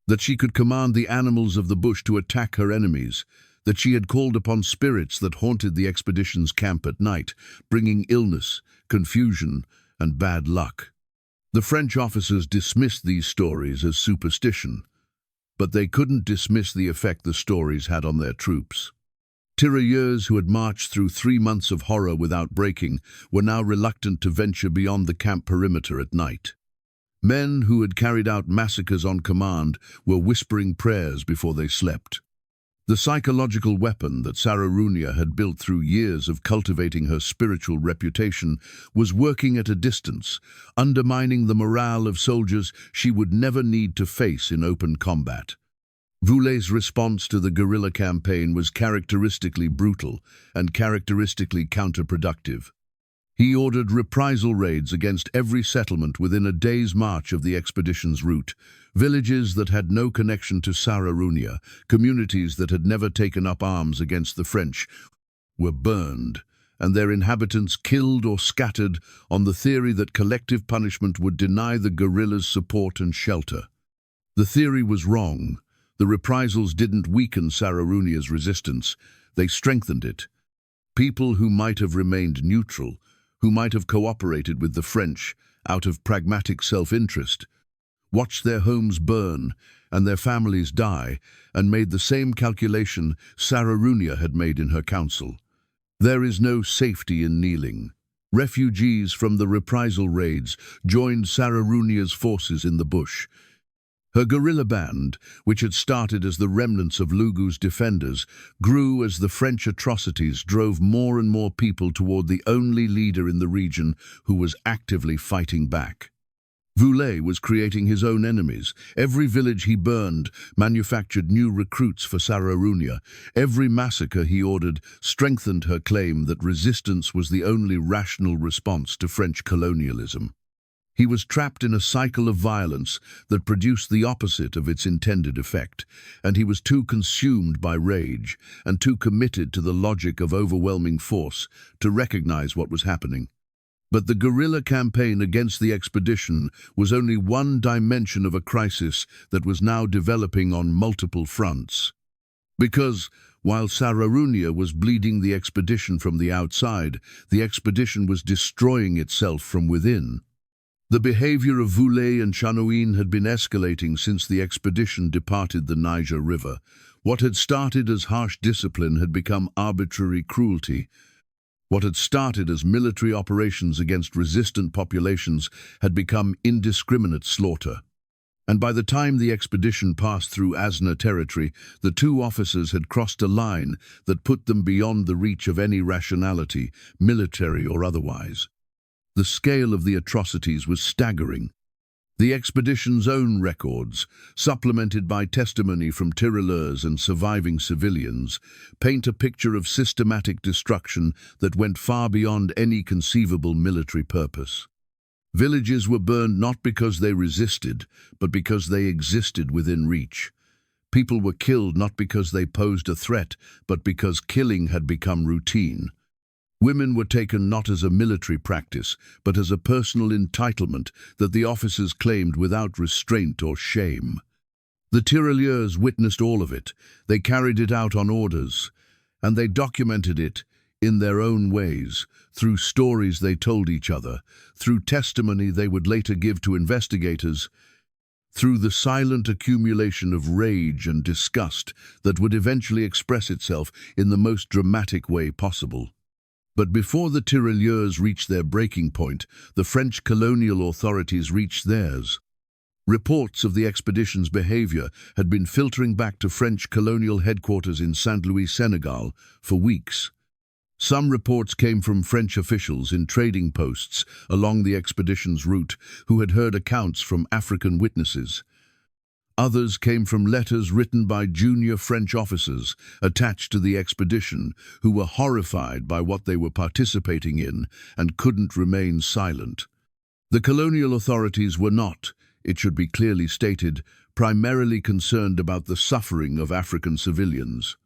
that she could command the animals of the bush to attack her enemies, that she had called upon spirits that haunted the expedition's camp at night, bringing illness, confusion, and bad luck. The French officers dismissed these stories as superstition, but they couldn't dismiss the effect the stories had on their troops. Tirailleurs who had marched through 3 months of horror without breaking were now reluctant to venture beyond the camp perimeter at night. Men who had carried out massacres on command were whispering prayers before they slept. The psychological weapon that Sarraounia had built through years of cultivating her spiritual reputation was working at a distance, undermining the morale of soldiers she would never need to face in open combat. Voulet's response to the guerrilla campaign was characteristically brutal and characteristically counterproductive. He ordered reprisal raids against every settlement within a day's march of the expedition's route. Villages that had no connection to Sarraounia, communities that had never taken up arms against the French, were burned, and their inhabitants killed or scattered on the theory that collective punishment would deny the guerrillas support and shelter. The theory was wrong. The reprisals didn't weaken Sarraounia's resistance, they strengthened it. People who might have remained neutral, who might have cooperated with the French out of pragmatic self-interest, watched their homes burn and their families die, and made the same calculation Sarraounia had made in her council. There is no safety in kneeling. Refugees from the reprisal raids joined Sarraounia's forces in the bush. Her guerrilla band, which had started as the remnants of Lougou's defenders, grew as the French atrocities drove more and more people toward the only leader in the region who was actively fighting back. Voulet was creating his own enemies. Every village he burned manufactured new recruits for Sarraounia. Every massacre he ordered strengthened her claim that resistance was the only rational response to French colonialism. He was trapped in a cycle of violence that produced the opposite of its intended effect, and he was too consumed by rage and too committed to the logic of overwhelming force to recognize what was happening. But the guerrilla campaign against the expedition was only one dimension of a crisis that was now developing on multiple fronts. Because, while Sarraounia was bleeding the expedition from the outside, the expedition was destroying itself from within. The behavior of Voulet and Chanoine had been escalating since the expedition departed the Niger River. What had started as harsh discipline had become arbitrary cruelty. What had started as military operations against resistant populations had become indiscriminate slaughter. And by the time the expedition passed through Azna territory, the two officers had crossed a line that put them beyond the reach of any rationality, military or otherwise. The scale of the atrocities was staggering. The expedition's own records, supplemented by testimony from tirailleurs and surviving civilians, paint a picture of systematic destruction that went far beyond any conceivable military purpose. Villages were burned not because they resisted, but because they existed within reach. People were killed not because they posed a threat, but because killing had become routine. Women were taken not as a military practice, but as a personal entitlement that the officers claimed without restraint or shame. The tirailleurs witnessed all of it. They carried it out on orders, and they documented it in their own ways, through stories they told each other, through testimony they would later give to investigators, through the silent accumulation of rage and disgust that would eventually express itself in the most dramatic way possible. But before the tirailleurs reached their breaking point, the French colonial authorities reached theirs. Reports of the expedition's behavior had been filtering back to French colonial headquarters in St. Louis, Senegal, for weeks. Some reports came from French officials in trading posts along the expedition's route who had heard accounts from African witnesses. Others came from letters written by junior French officers attached to the expedition who were horrified by what they were participating in and couldn't remain silent. The colonial authorities were not, it should be clearly stated, primarily concerned about the suffering of African civilians.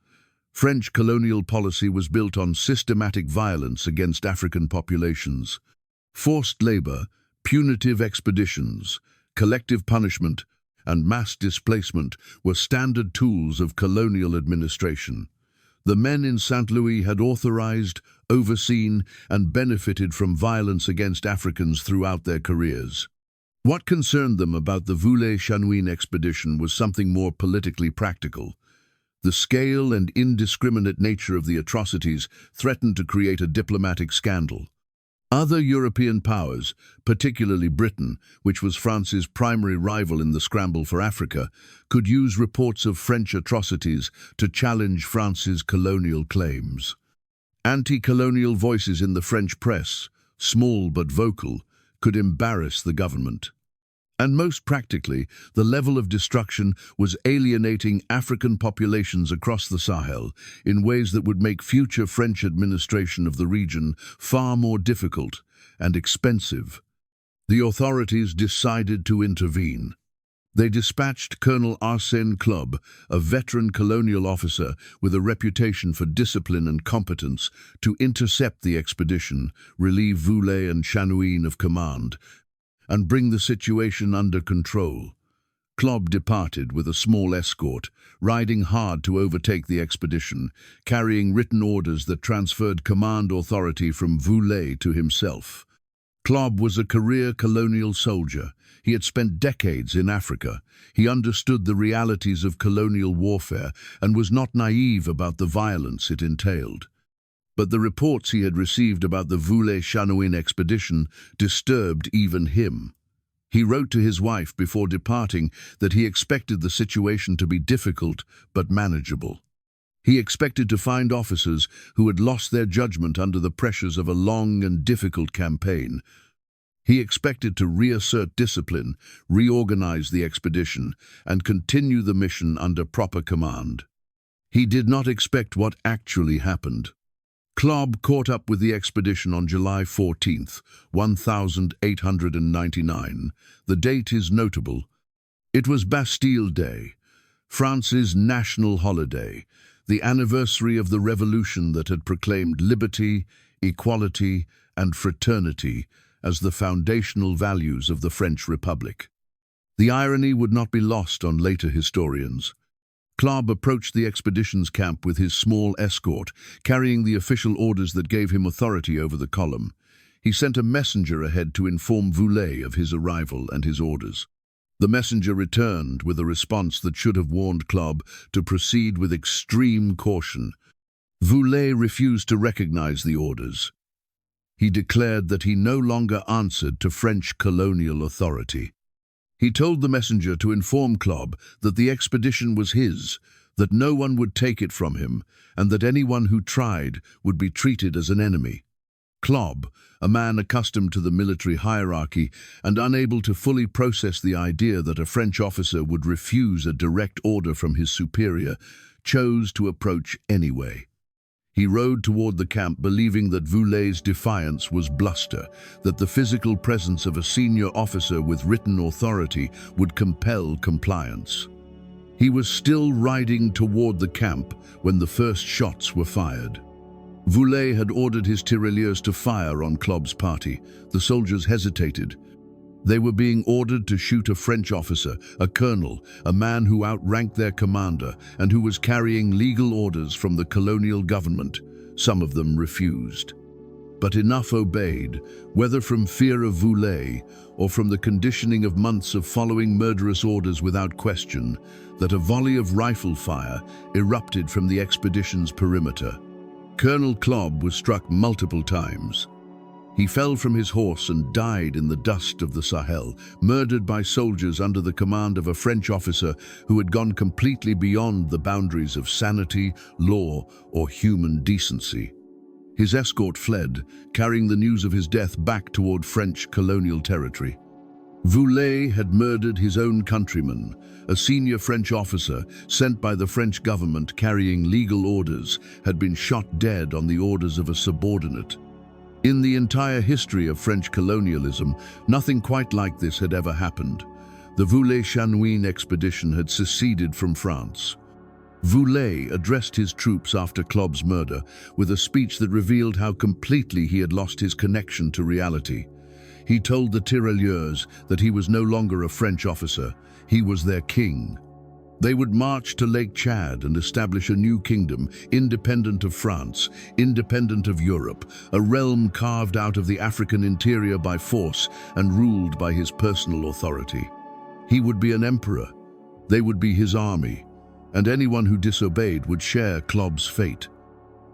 French colonial policy was built on systematic violence against African populations. Forced labor, punitive expeditions, collective punishment, and mass displacement were standard tools of colonial administration. The men in St. Louis had authorized, overseen, and benefited from violence against Africans throughout their careers. What concerned them about the Voulet and Chanoine expedition was something more politically practical. The scale and indiscriminate nature of the atrocities threatened to create a diplomatic scandal. Other European powers, particularly Britain, which was France's primary rival in the scramble for Africa, could use reports of French atrocities to challenge France's colonial claims. Anti-colonial voices in the French press, small but vocal, could embarrass the government. And most practically, the level of destruction was alienating African populations across the Sahel in ways that would make future French administration of the region far more difficult and expensive. The authorities decided to intervene. They dispatched Colonel Arsène Club, a veteran colonial officer with a reputation for discipline and competence, to intercept the expedition, relieve Voulet and Chanoine of command, and bring the situation under control. Club departed with a small escort, riding hard to overtake the expedition, carrying written orders that transferred command authority from Voulet to himself. Club was a career colonial soldier. He had spent decades in Africa. He understood the realities of colonial warfare and was not naive about the violence it entailed. But the reports he had received about the Voulet and Chanoine expedition disturbed even him. He wrote to his wife before departing that he expected the situation to be difficult but manageable. He expected to find officers who had lost their judgment under the pressures of a long and difficult campaign. He expected to reassert discipline, reorganize the expedition, and continue the mission under proper command. He did not expect what actually happened. Club caught up with the expedition on July 14, 1899. The date is notable. It was Bastille Day, France's national holiday, the anniversary of the revolution that had proclaimed liberty, equality, and fraternity as the foundational values of the French Republic. The irony would not be lost on later historians. Club approached the expedition's camp with his small escort, carrying the official orders that gave him authority over the column. He sent a messenger ahead to inform Voulet of his arrival and his orders. The messenger returned with a response that should have warned Club to proceed with extreme caution. Voulet refused to recognize the orders. He declared that he no longer answered to French colonial authority. He told the messenger to inform Club that the expedition was his, that no one would take it from him, and that anyone who tried would be treated as an enemy. Club, a man accustomed to the military hierarchy and unable to fully process the idea that a French officer would refuse a direct order from his superior, chose to approach anyway. He rode toward the camp believing that Voulet's defiance was bluster, that the physical presence of a senior officer with written authority would compel compliance. He was still riding toward the camp when the first shots were fired. Voulet had ordered his tirailleurs to fire on Club's party. The soldiers hesitated. They were being ordered to shoot a French officer, a colonel, a man who outranked their commander and who was carrying legal orders from the colonial government. Some of them refused. But enough obeyed, whether from fear of Voulet or from the conditioning of months of following murderous orders without question, that a volley of rifle fire erupted from the expedition's perimeter. Colonel Club was struck multiple times. He fell from his horse and died in the dust of the Sahel, murdered by soldiers under the command of a French officer who had gone completely beyond the boundaries of sanity, law, or human decency. His escort fled, carrying the news of his death back toward French colonial territory. Voulet had murdered his own countryman, a senior French officer sent by the French government carrying legal orders, had been shot dead on the orders of a subordinate. In the entire history of French colonialism, nothing quite like this had ever happened. The Voulet and Chanoine expedition had seceded from France. Voulet addressed his troops after Club's murder with a speech that revealed how completely he had lost his connection to reality. He told the tirailleurs that he was no longer a French officer, he was their king. They would march to Lake Chad and establish a new kingdom, independent of France, independent of Europe, a realm carved out of the African interior by force and ruled by his personal authority. He would be an emperor, they would be his army, and anyone who disobeyed would share Club's fate.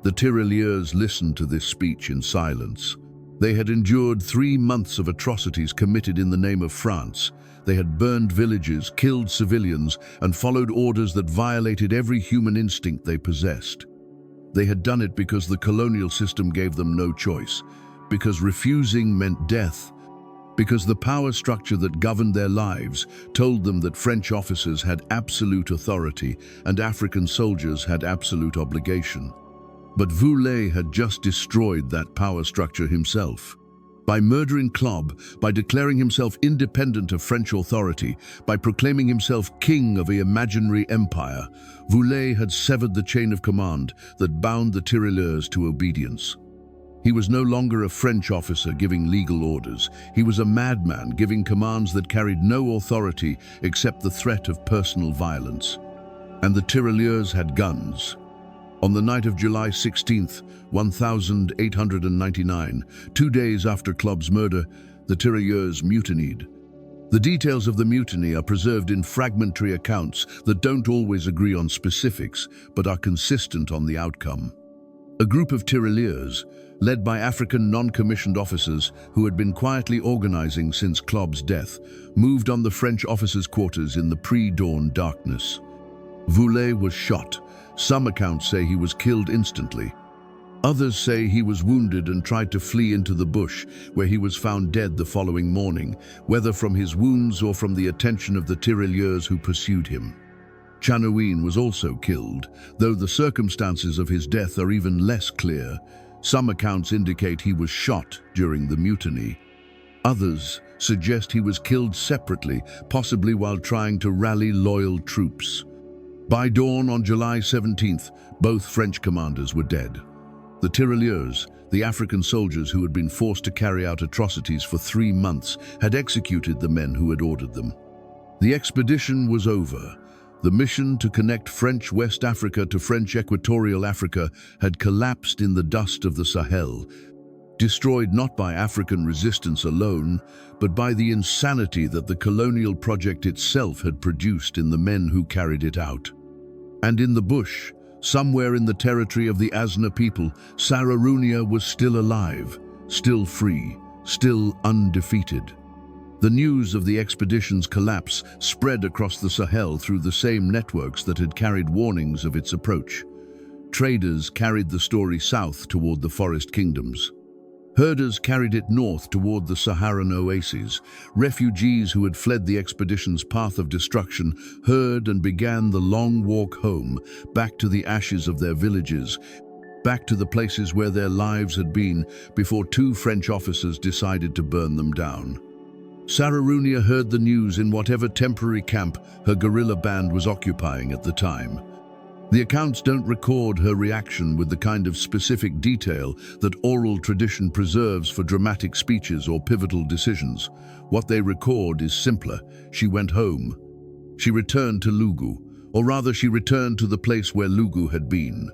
The tirailleurs listened to this speech in silence. They had endured 3 months of atrocities committed in the name of France. They had burned villages, killed civilians, and followed orders that violated every human instinct they possessed. They had done it because the colonial system gave them no choice, because refusing meant death, because the power structure that governed their lives told them that French officers had absolute authority and African soldiers had absolute obligation. But Voulet had just destroyed that power structure himself. By murdering Club, by declaring himself independent of French authority, by proclaiming himself king of an imaginary empire, Voulet had severed the chain of command that bound the tirailleurs to obedience. He was no longer a French officer giving legal orders. He was a madman giving commands that carried no authority except the threat of personal violence. And the tirailleurs had guns. On the night of July 16th, 1899, 2 days after Club's murder, the tirailleurs mutinied. The details of the mutiny are preserved in fragmentary accounts that don't always agree on specifics, but are consistent on the outcome. A group of tirailleurs, led by African non-commissioned officers who had been quietly organizing since Club's death, moved on the French officers' quarters in the pre-dawn darkness. Voulet was shot. Some accounts say he was killed instantly. Others say he was wounded and tried to flee into the bush, where he was found dead the following morning, whether from his wounds or from the attention of the tirailleurs who pursued him. Chanoine was also killed, though the circumstances of his death are even less clear. Some accounts indicate he was shot during the mutiny. Others suggest he was killed separately, possibly while trying to rally loyal troops. By dawn on July 17th, both French commanders were dead. The tirailleurs, the African soldiers who had been forced to carry out atrocities for 3 months, had executed the men who had ordered them. The expedition was over. The mission to connect French West Africa to French Equatorial Africa had collapsed in the dust of the Sahel, destroyed not by African resistance alone, but by the insanity that the colonial project itself had produced in the men who carried it out. And in the bush, somewhere in the territory of the Azna people, Sarraounia was still alive, still free, still undefeated. The news of the expedition's collapse spread across the Sahel through the same networks that had carried warnings of its approach. Traders carried the story south toward the forest kingdoms. Herders carried it north toward the Saharan oases. Refugees who had fled the expedition's path of destruction heard and began the long walk home, back to the ashes of their villages, back to the places where their lives had been before 2 French officers decided to burn them down. Sarraounia heard the news in whatever temporary camp her guerrilla band was occupying at the time. The accounts don't record her reaction with the kind of specific detail that oral tradition preserves for dramatic speeches or pivotal decisions. What they record is simpler. She went home. She returned to Lougou, or rather she returned to the place where Lougou had been.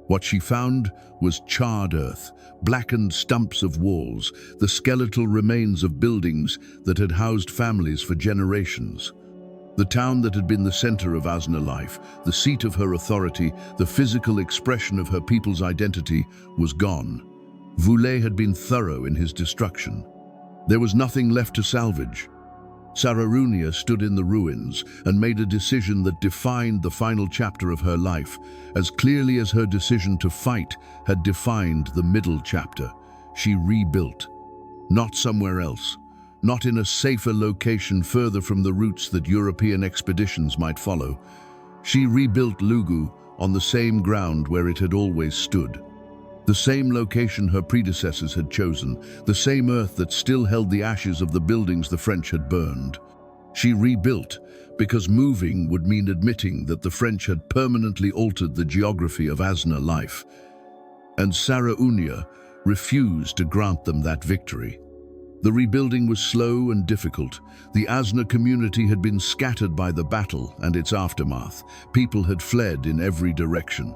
What she found was charred earth, blackened stumps of walls, the skeletal remains of buildings that had housed families for generations. The town that had been the center of Azna life, the seat of her authority, the physical expression of her people's identity, was gone. Voulet had been thorough in his destruction. There was nothing left to salvage. Sarraounia stood in the ruins and made a decision that defined the final chapter of her life, as clearly as her decision to fight had defined the middle chapter. She rebuilt. Not somewhere else. Not in a safer location further from the routes that European expeditions might follow. She rebuilt Lougou on the same ground where it had always stood. The same location her predecessors had chosen, the same earth that still held the ashes of the buildings the French had burned. She rebuilt because moving would mean admitting that the French had permanently altered the geography of Azna life. And Sarraounia refused to grant them that victory. The rebuilding was slow and difficult. The Azna community had been scattered by the battle and its aftermath. People had fled in every direction.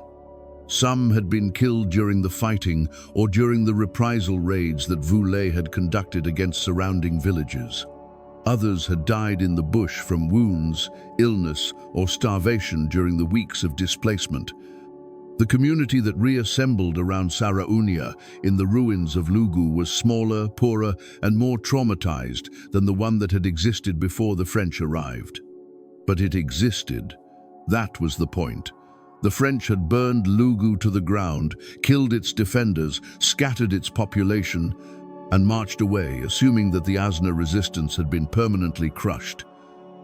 Some had been killed during the fighting or during the reprisal raids that Voulet had conducted against surrounding villages. Others had died in the bush from wounds, illness, or starvation during the weeks of displacement. The community that reassembled around Sarraounia in the ruins of Lougou was smaller, poorer, and more traumatized than the one that had existed before the French arrived. But it existed. That was the point. The French had burned Lougou to the ground, killed its defenders, scattered its population, and marched away, assuming that the Azna resistance had been permanently crushed.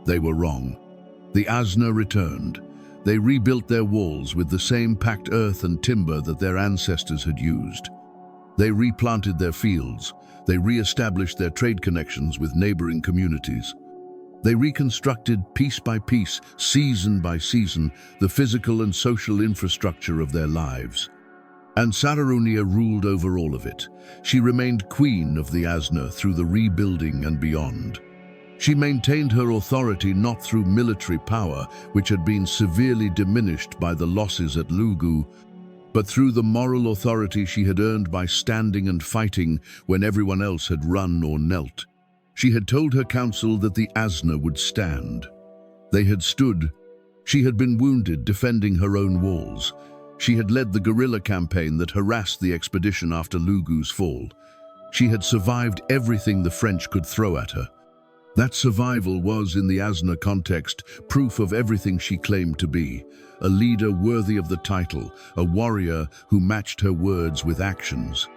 They were wrong. The Azna returned. They rebuilt their walls with the same packed earth and timber that their ancestors had used. They replanted their fields. They re-established their trade connections with neighboring communities. They reconstructed piece by piece, season by season, the physical and social infrastructure of their lives. And Sarraounia ruled over all of it. She remained queen of the Azna through the rebuilding and beyond. She maintained her authority not through military power, which had been severely diminished by the losses at Lougou, but through the moral authority she had earned by standing and fighting when everyone else had run or knelt. She had told her council that the Azna would stand. They had stood. She had been wounded defending her own walls. She had led the guerrilla campaign that harassed the expedition after Lougou's fall. She had survived everything the French could throw at her. That survival was, in the Azna context, proof of everything she claimed to be. A leader worthy of the title, a warrior who matched her words with actions.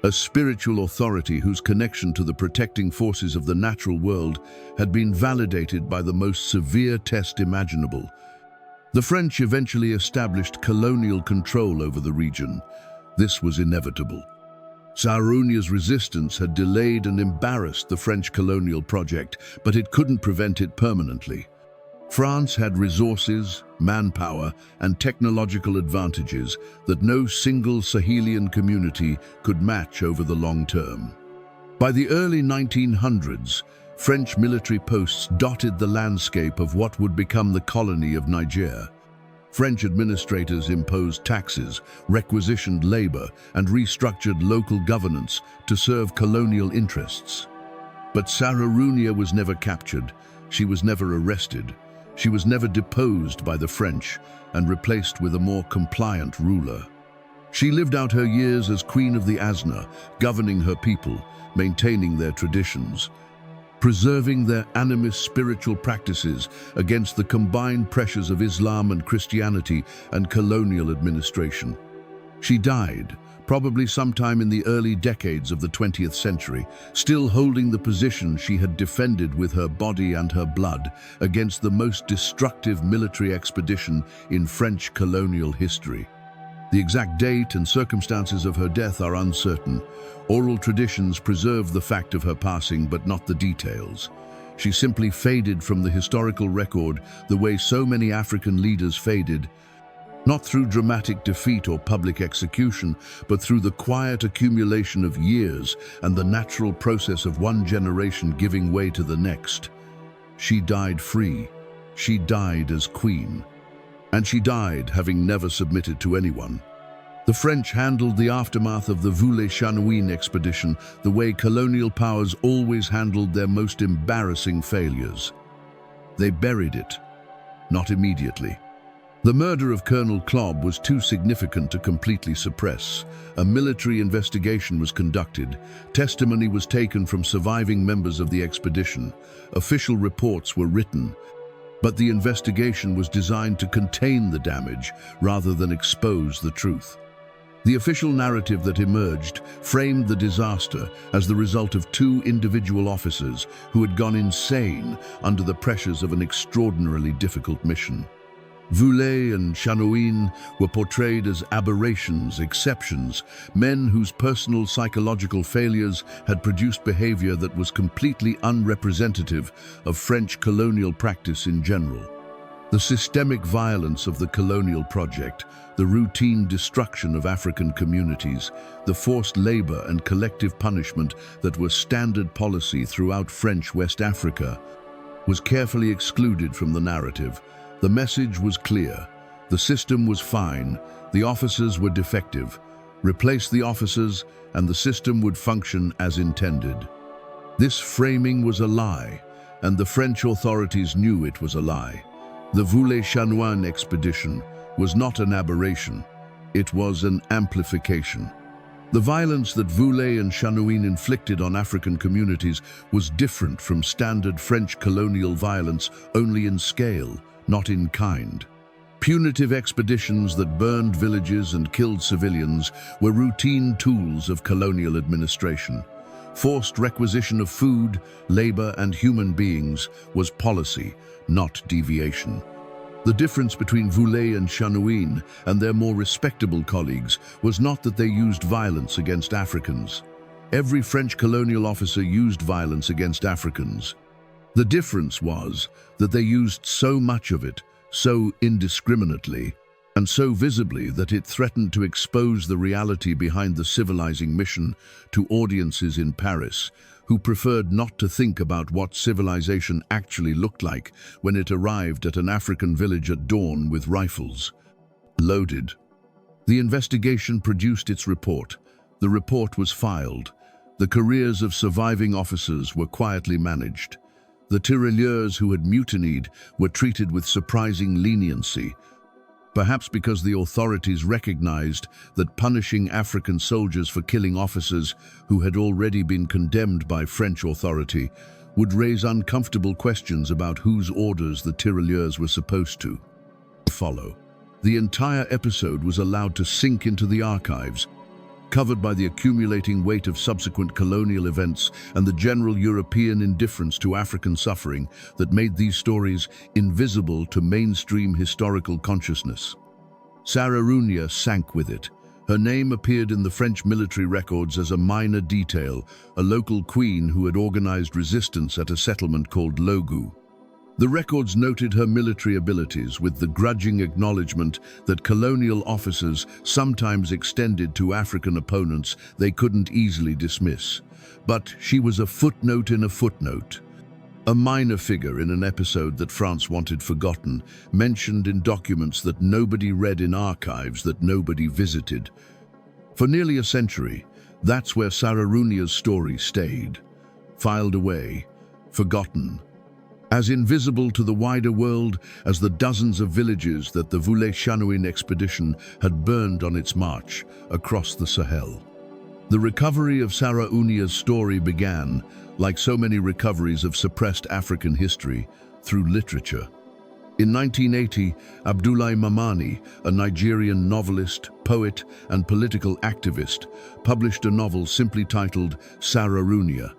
A spiritual authority whose connection to the protecting forces of the natural world had been validated by the most severe test imaginable. The French eventually established colonial control over the region. This was inevitable. Sarraounia's resistance had delayed and embarrassed the French colonial project, but it couldn't prevent it permanently. France had resources, manpower, and technological advantages that no single Sahelian community could match over the long term. By the early 1900s, French military posts dotted the landscape of what would become the colony of Niger. French administrators imposed taxes, requisitioned labor, and restructured local governance to serve colonial interests. But Sarraounia was never captured. She was never arrested. She was never deposed by the French and replaced with a more compliant ruler. She lived out her years as Queen of the Azna, governing her people, maintaining their traditions, preserving their animist spiritual practices against the combined pressures of Islam and Christianity and colonial administration. She died, probably sometime in the early decades of the 20th century, still holding the position she had defended with her body and her blood against the most destructive military expedition in French colonial history. The exact date and circumstances of her death are uncertain. Oral traditions preserve the fact of her passing, but not the details. She simply faded from the historical record the way so many African leaders faded, not through dramatic defeat or public execution, but through the quiet accumulation of years and the natural process of one generation giving way to the next. She died free. She died as queen. And she died having never submitted to anyone. The French handled the aftermath of the Voulet and Chanoine expedition the way colonial powers always handled their most embarrassing failures. They buried it, not immediately. The murder of Colonel Klobb was too significant to completely suppress. A military investigation was conducted. Testimony was taken from surviving members of the expedition. Official reports were written. But the investigation was designed to contain the damage rather than expose the truth. The official narrative that emerged framed the disaster as the result of two individual officers who had gone insane under the pressures of an extraordinarily difficult mission. Voulet and Chanoine were portrayed as aberrations, exceptions, men whose personal psychological failures had produced behavior that was completely unrepresentative of French colonial practice in general. The systemic violence of the colonial project, the routine destruction of African communities, the forced labor and collective punishment that were standard policy throughout French West Africa, was carefully excluded from the narrative. The message was clear. The system was fine. The officers were defective. Replace the officers and the system would function as intended. This framing was a lie, and the French authorities knew it was a lie. The Voulet and Chanoine expedition was not an aberration. It was an amplification. The violence that Voulet and Chanoine inflicted on African communities was different from standard French colonial violence only in scale, not in kind. Punitive expeditions that burned villages and killed civilians were routine tools of colonial administration. Forced requisition of food, labor, and human beings was policy, not deviation. The difference between Voulet and Chanoine and their more respectable colleagues was not that they used violence against Africans. Every French colonial officer used violence against Africans. The difference was that they used so much of it, so indiscriminately. and so visibly that it threatened to expose the reality behind the civilizing mission to audiences in Paris, who preferred not to think about what civilization actually looked like when it arrived at an African village at dawn with rifles loaded. The investigation produced its report. The report was filed. The careers of surviving officers were quietly managed. The tirailleurs who had mutinied were treated with surprising leniency, perhaps because the authorities recognized that punishing African soldiers for killing officers who had already been condemned by French authority would raise uncomfortable questions about whose orders the tirailleurs were supposed to follow. The entire episode was allowed to sink into the archives, covered by the accumulating weight of subsequent colonial events and the general European indifference to African suffering that made these stories invisible to mainstream historical consciousness. Sarraounia sank with it. Her name appeared in the French military records as a minor detail, a local queen who had organized resistance at a settlement called Lougou. The records noted her military abilities with the grudging acknowledgement that colonial officers sometimes extended to African opponents they couldn't easily dismiss. But she was a footnote in a footnote, a minor figure in an episode that France wanted forgotten, mentioned in documents that nobody read in archives that nobody visited. For nearly a century, that's where Sarraounia's story stayed, filed away, forgotten, as invisible to the wider world as the dozens of villages that the Voulet and Chanoine expedition had burned on its march across the Sahel. The recovery of Sarraounia's story began, like so many recoveries of suppressed African history, through literature. In 1980, Abdoulaye Mamani, a Nigerian novelist, poet, and political activist, published a novel simply titled Sarraounia.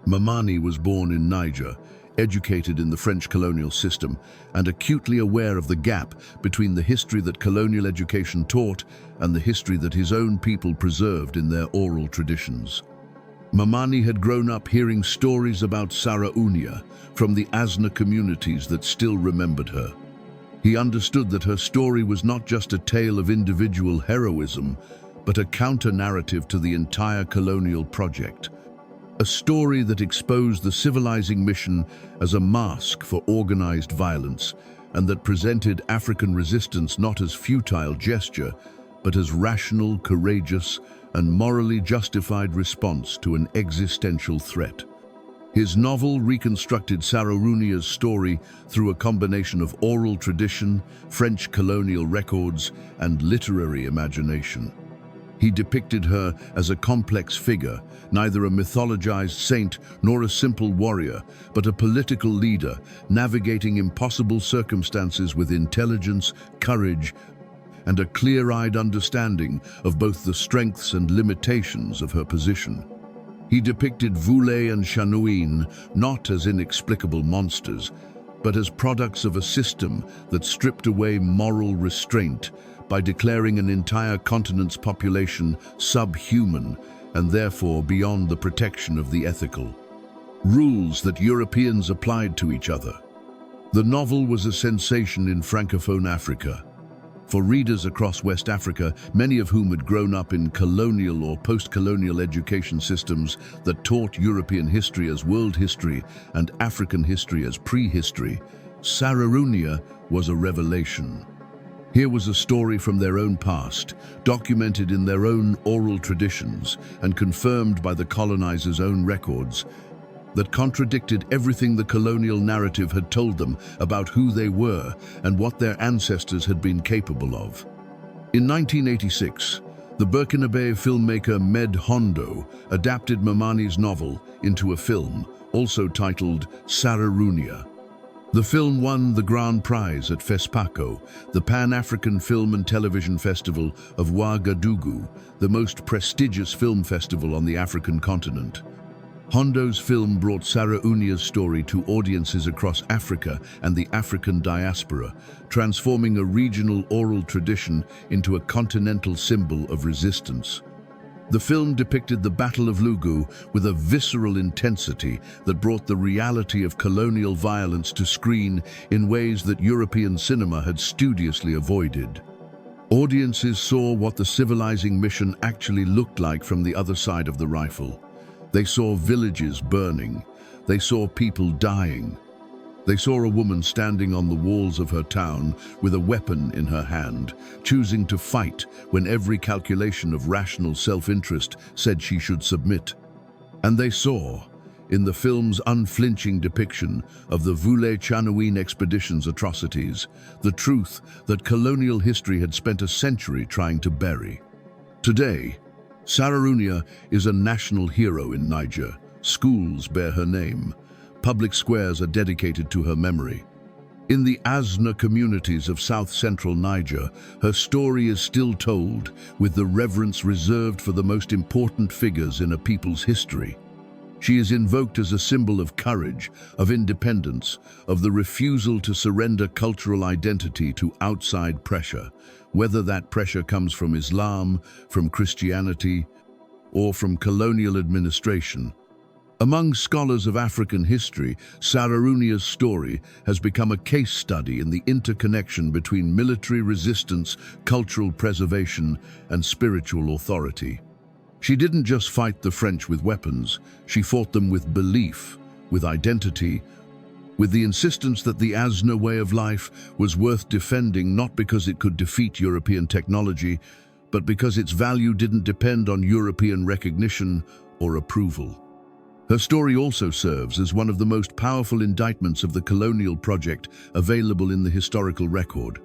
Mamani was born in Niger, educated in the French colonial system, and acutely aware of the gap between the history that colonial education taught and the history that his own people preserved in their oral traditions. Mamani had grown up hearing stories about Sarraounia from the Azna communities that still remembered her. He understood that her story was not just a tale of individual heroism, but a counter-narrative to the entire colonial project. A story that exposed the civilizing mission as a mask for organized violence, and that presented African resistance not as futile gesture, but as rational, courageous, and morally justified response to an existential threat. His novel reconstructed Sarraounia's story through a combination of oral tradition, French colonial records, and literary imagination. He depicted her as a complex figure, neither a mythologized saint nor a simple warrior, but a political leader, navigating impossible circumstances with intelligence, courage, and a clear-eyed understanding of both the strengths and limitations of her position. He depicted Voulet and Chanoine not as inexplicable monsters, but as products of a system that stripped away moral restraint by declaring an entire continent's population subhuman and therefore beyond the protection of the ethical. Rules that Europeans applied to each other. The novel was a sensation in Francophone Africa. For readers across West Africa, many of whom had grown up in colonial or post-colonial education systems that taught European history as world history and African history as prehistory, Sarraounia was a revelation. Here was a story from their own past, documented in their own oral traditions and confirmed by the colonizers' own records, that contradicted everything the colonial narrative had told them about who they were and what their ancestors had been capable of. In 1986, the Burkinabe filmmaker Med Hondo adapted Mamani's novel into a film, also titled Sarraounia. The film won the Grand Prize at FESPACO, the Pan-African Film and Television Festival of Ouagadougou, the most prestigious film festival on the African continent. Hondo's film brought Sarraounia's story to audiences across Africa and the African diaspora, transforming a regional oral tradition into a continental symbol of resistance. The film depicted the Battle of Lougou with a visceral intensity that brought the reality of colonial violence to screen in ways that European cinema had studiously avoided. Audiences saw what the civilizing mission actually looked like from the other side of the rifle. They saw villages burning. They saw people dying. They saw a woman standing on the walls of her town with a weapon in her hand, choosing to fight when every calculation of rational self-interest said she should submit. And they saw, in the film's unflinching depiction of the Voulet and Chanoine expedition's atrocities, the truth that colonial history had spent a century trying to bury. Today, Sarraounia is a national hero in Niger. Schools bear her name. Public squares are dedicated to her memory. In the Azna communities of south-central Niger, her story is still told with the reverence reserved for the most important figures in a people's history. She is invoked as a symbol of courage, of independence, of the refusal to surrender cultural identity to outside pressure, whether that pressure comes from Islam, from Christianity, or from colonial administration. Among scholars of African history, Sarraounia's story has become a case study in the interconnection between military resistance, cultural preservation, and spiritual authority. She didn't just fight the French with weapons, she fought them with belief, with identity, with the insistence that the Azna way of life was worth defending not because it could defeat European technology, but because its value didn't depend on European recognition or approval. Her story also serves as one of the most powerful indictments of the colonial project available in the historical record.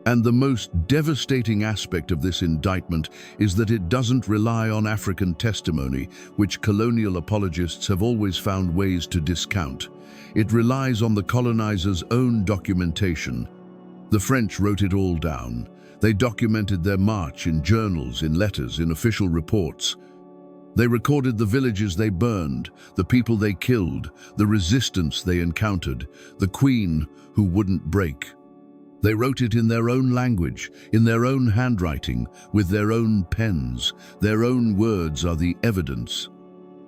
And the most devastating aspect of this indictment is that it doesn't rely on African testimony, which colonial apologists have always found ways to discount. It relies on the colonizers' own documentation. The French wrote it all down. They documented their march in journals, in letters, in official reports. They recorded the villages they burned, the people they killed, the resistance they encountered, the queen who wouldn't break. They wrote it in their own language, in their own handwriting, with their own pens. Their own words are the evidence.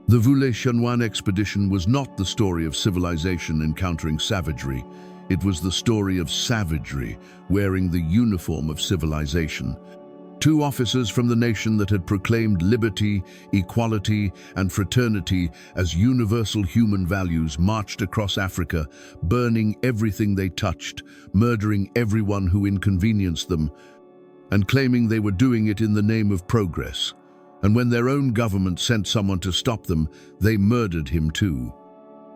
The Voulet and Chanoine expedition was not the story of civilization encountering savagery. It was the story of savagery wearing the uniform of civilization. Two officers from the nation that had proclaimed liberty, equality, and fraternity as universal human values marched across Africa, burning everything they touched, murdering everyone who inconvenienced them, and claiming they were doing it in the name of progress. And when their own government sent someone to stop them, they murdered him too.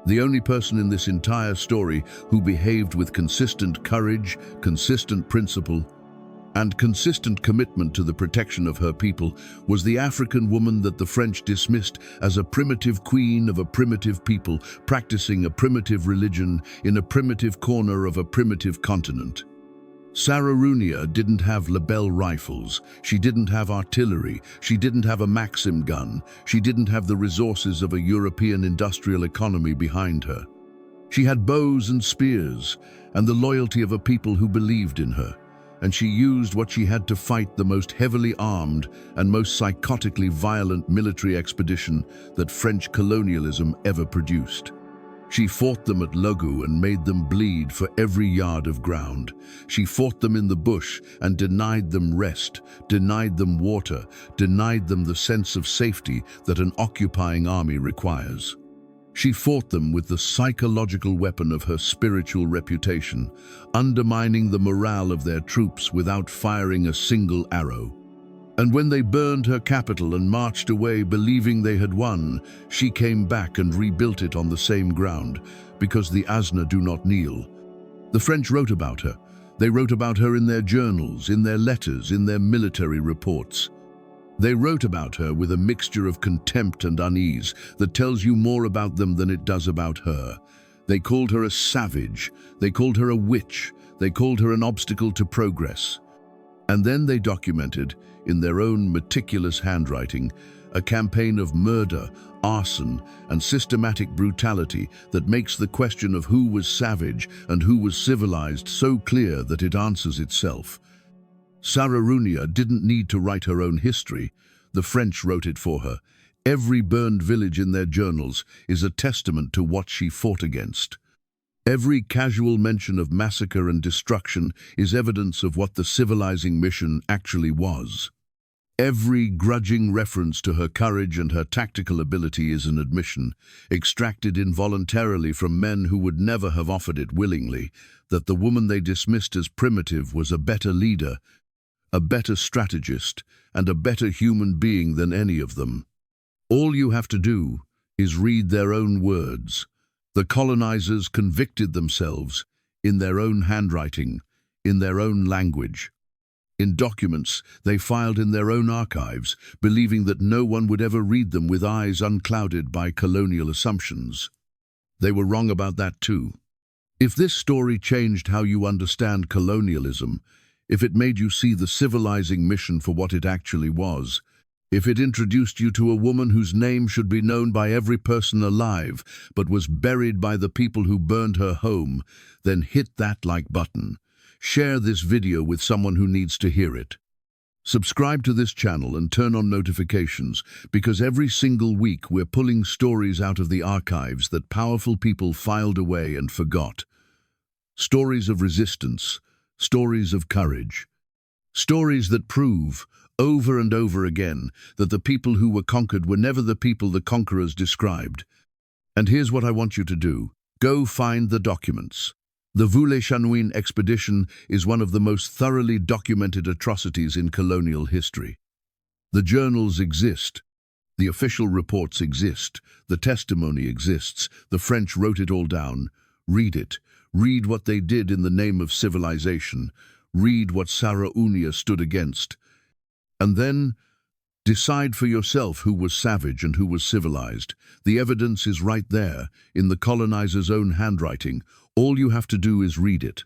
The only person in this entire story who behaved with consistent courage, consistent principle, and consistent commitment to the protection of her people was the African woman that the French dismissed as a primitive queen of a primitive people, practicing a primitive religion in a primitive corner of a primitive continent. Sarraounia didn't have Lebel rifles, she didn't have artillery, she didn't have a Maxim gun, she didn't have the resources of a European industrial economy behind her. She had bows and spears, and the loyalty of a people who believed in her. And she used what she had to fight the most heavily armed and most psychotically violent military expedition that French colonialism ever produced. She fought them at Lougou and made them bleed for every yard of ground. She fought them in the bush and denied them rest, denied them water, denied them the sense of safety that an occupying army requires. She fought them with the psychological weapon of her spiritual reputation, undermining the morale of their troops without firing a single arrow. And when they burned her capital and marched away believing they had won, she came back and rebuilt it on the same ground, because the Azna do not kneel. The French wrote about her. They wrote about her in their journals, in their letters, in their military reports. They wrote about her with a mixture of contempt and unease that tells you more about them than it does about her. They called her a savage, they called her a witch, they called her an obstacle to progress. And then they documented, in their own meticulous handwriting, a campaign of murder, arson, and systematic brutality that makes the question of who was savage and who was civilized so clear that it answers itself. Sarraounia didn't need to write her own history. The French wrote it for her. Every burned village in their journals is a testament to what she fought against. Every casual mention of massacre and destruction is evidence of what the civilizing mission actually was. Every grudging reference to her courage and her tactical ability is an admission, extracted involuntarily from men who would never have offered it willingly, that the woman they dismissed as primitive was a better leader, a better strategist, and a better human being than any of them. All you have to do is read their own words. The colonizers convicted themselves in their own handwriting, in their own language. In documents they filed in their own archives, believing that no one would ever read them with eyes unclouded by colonial assumptions. They were wrong about that too. If this story changed how you understand colonialism, if it made you see the civilizing mission for what it actually was, if it introduced you to a woman whose name should be known by every person alive, but was buried by the people who burned her home, then hit that like button. Share this video with someone who needs to hear it. Subscribe to this channel and turn on notifications, because every single week we're pulling stories out of the archives that powerful people filed away and forgot. Stories of resistance, stories of courage. Stories that prove, over and over again, that the people who were conquered were never the people the conquerors described. And here's what I want you to do. Go find the documents. The Voulet and Chanoine expedition is one of the most thoroughly documented atrocities in colonial history. The journals exist. The official reports exist. The testimony exists. The French wrote it all down. Read it. Read what they did in the name of civilization. Read what Sarraounia stood against. And then decide for yourself who was savage and who was civilized. The evidence is right there, in the colonizers' own handwriting. All you have to do is read it.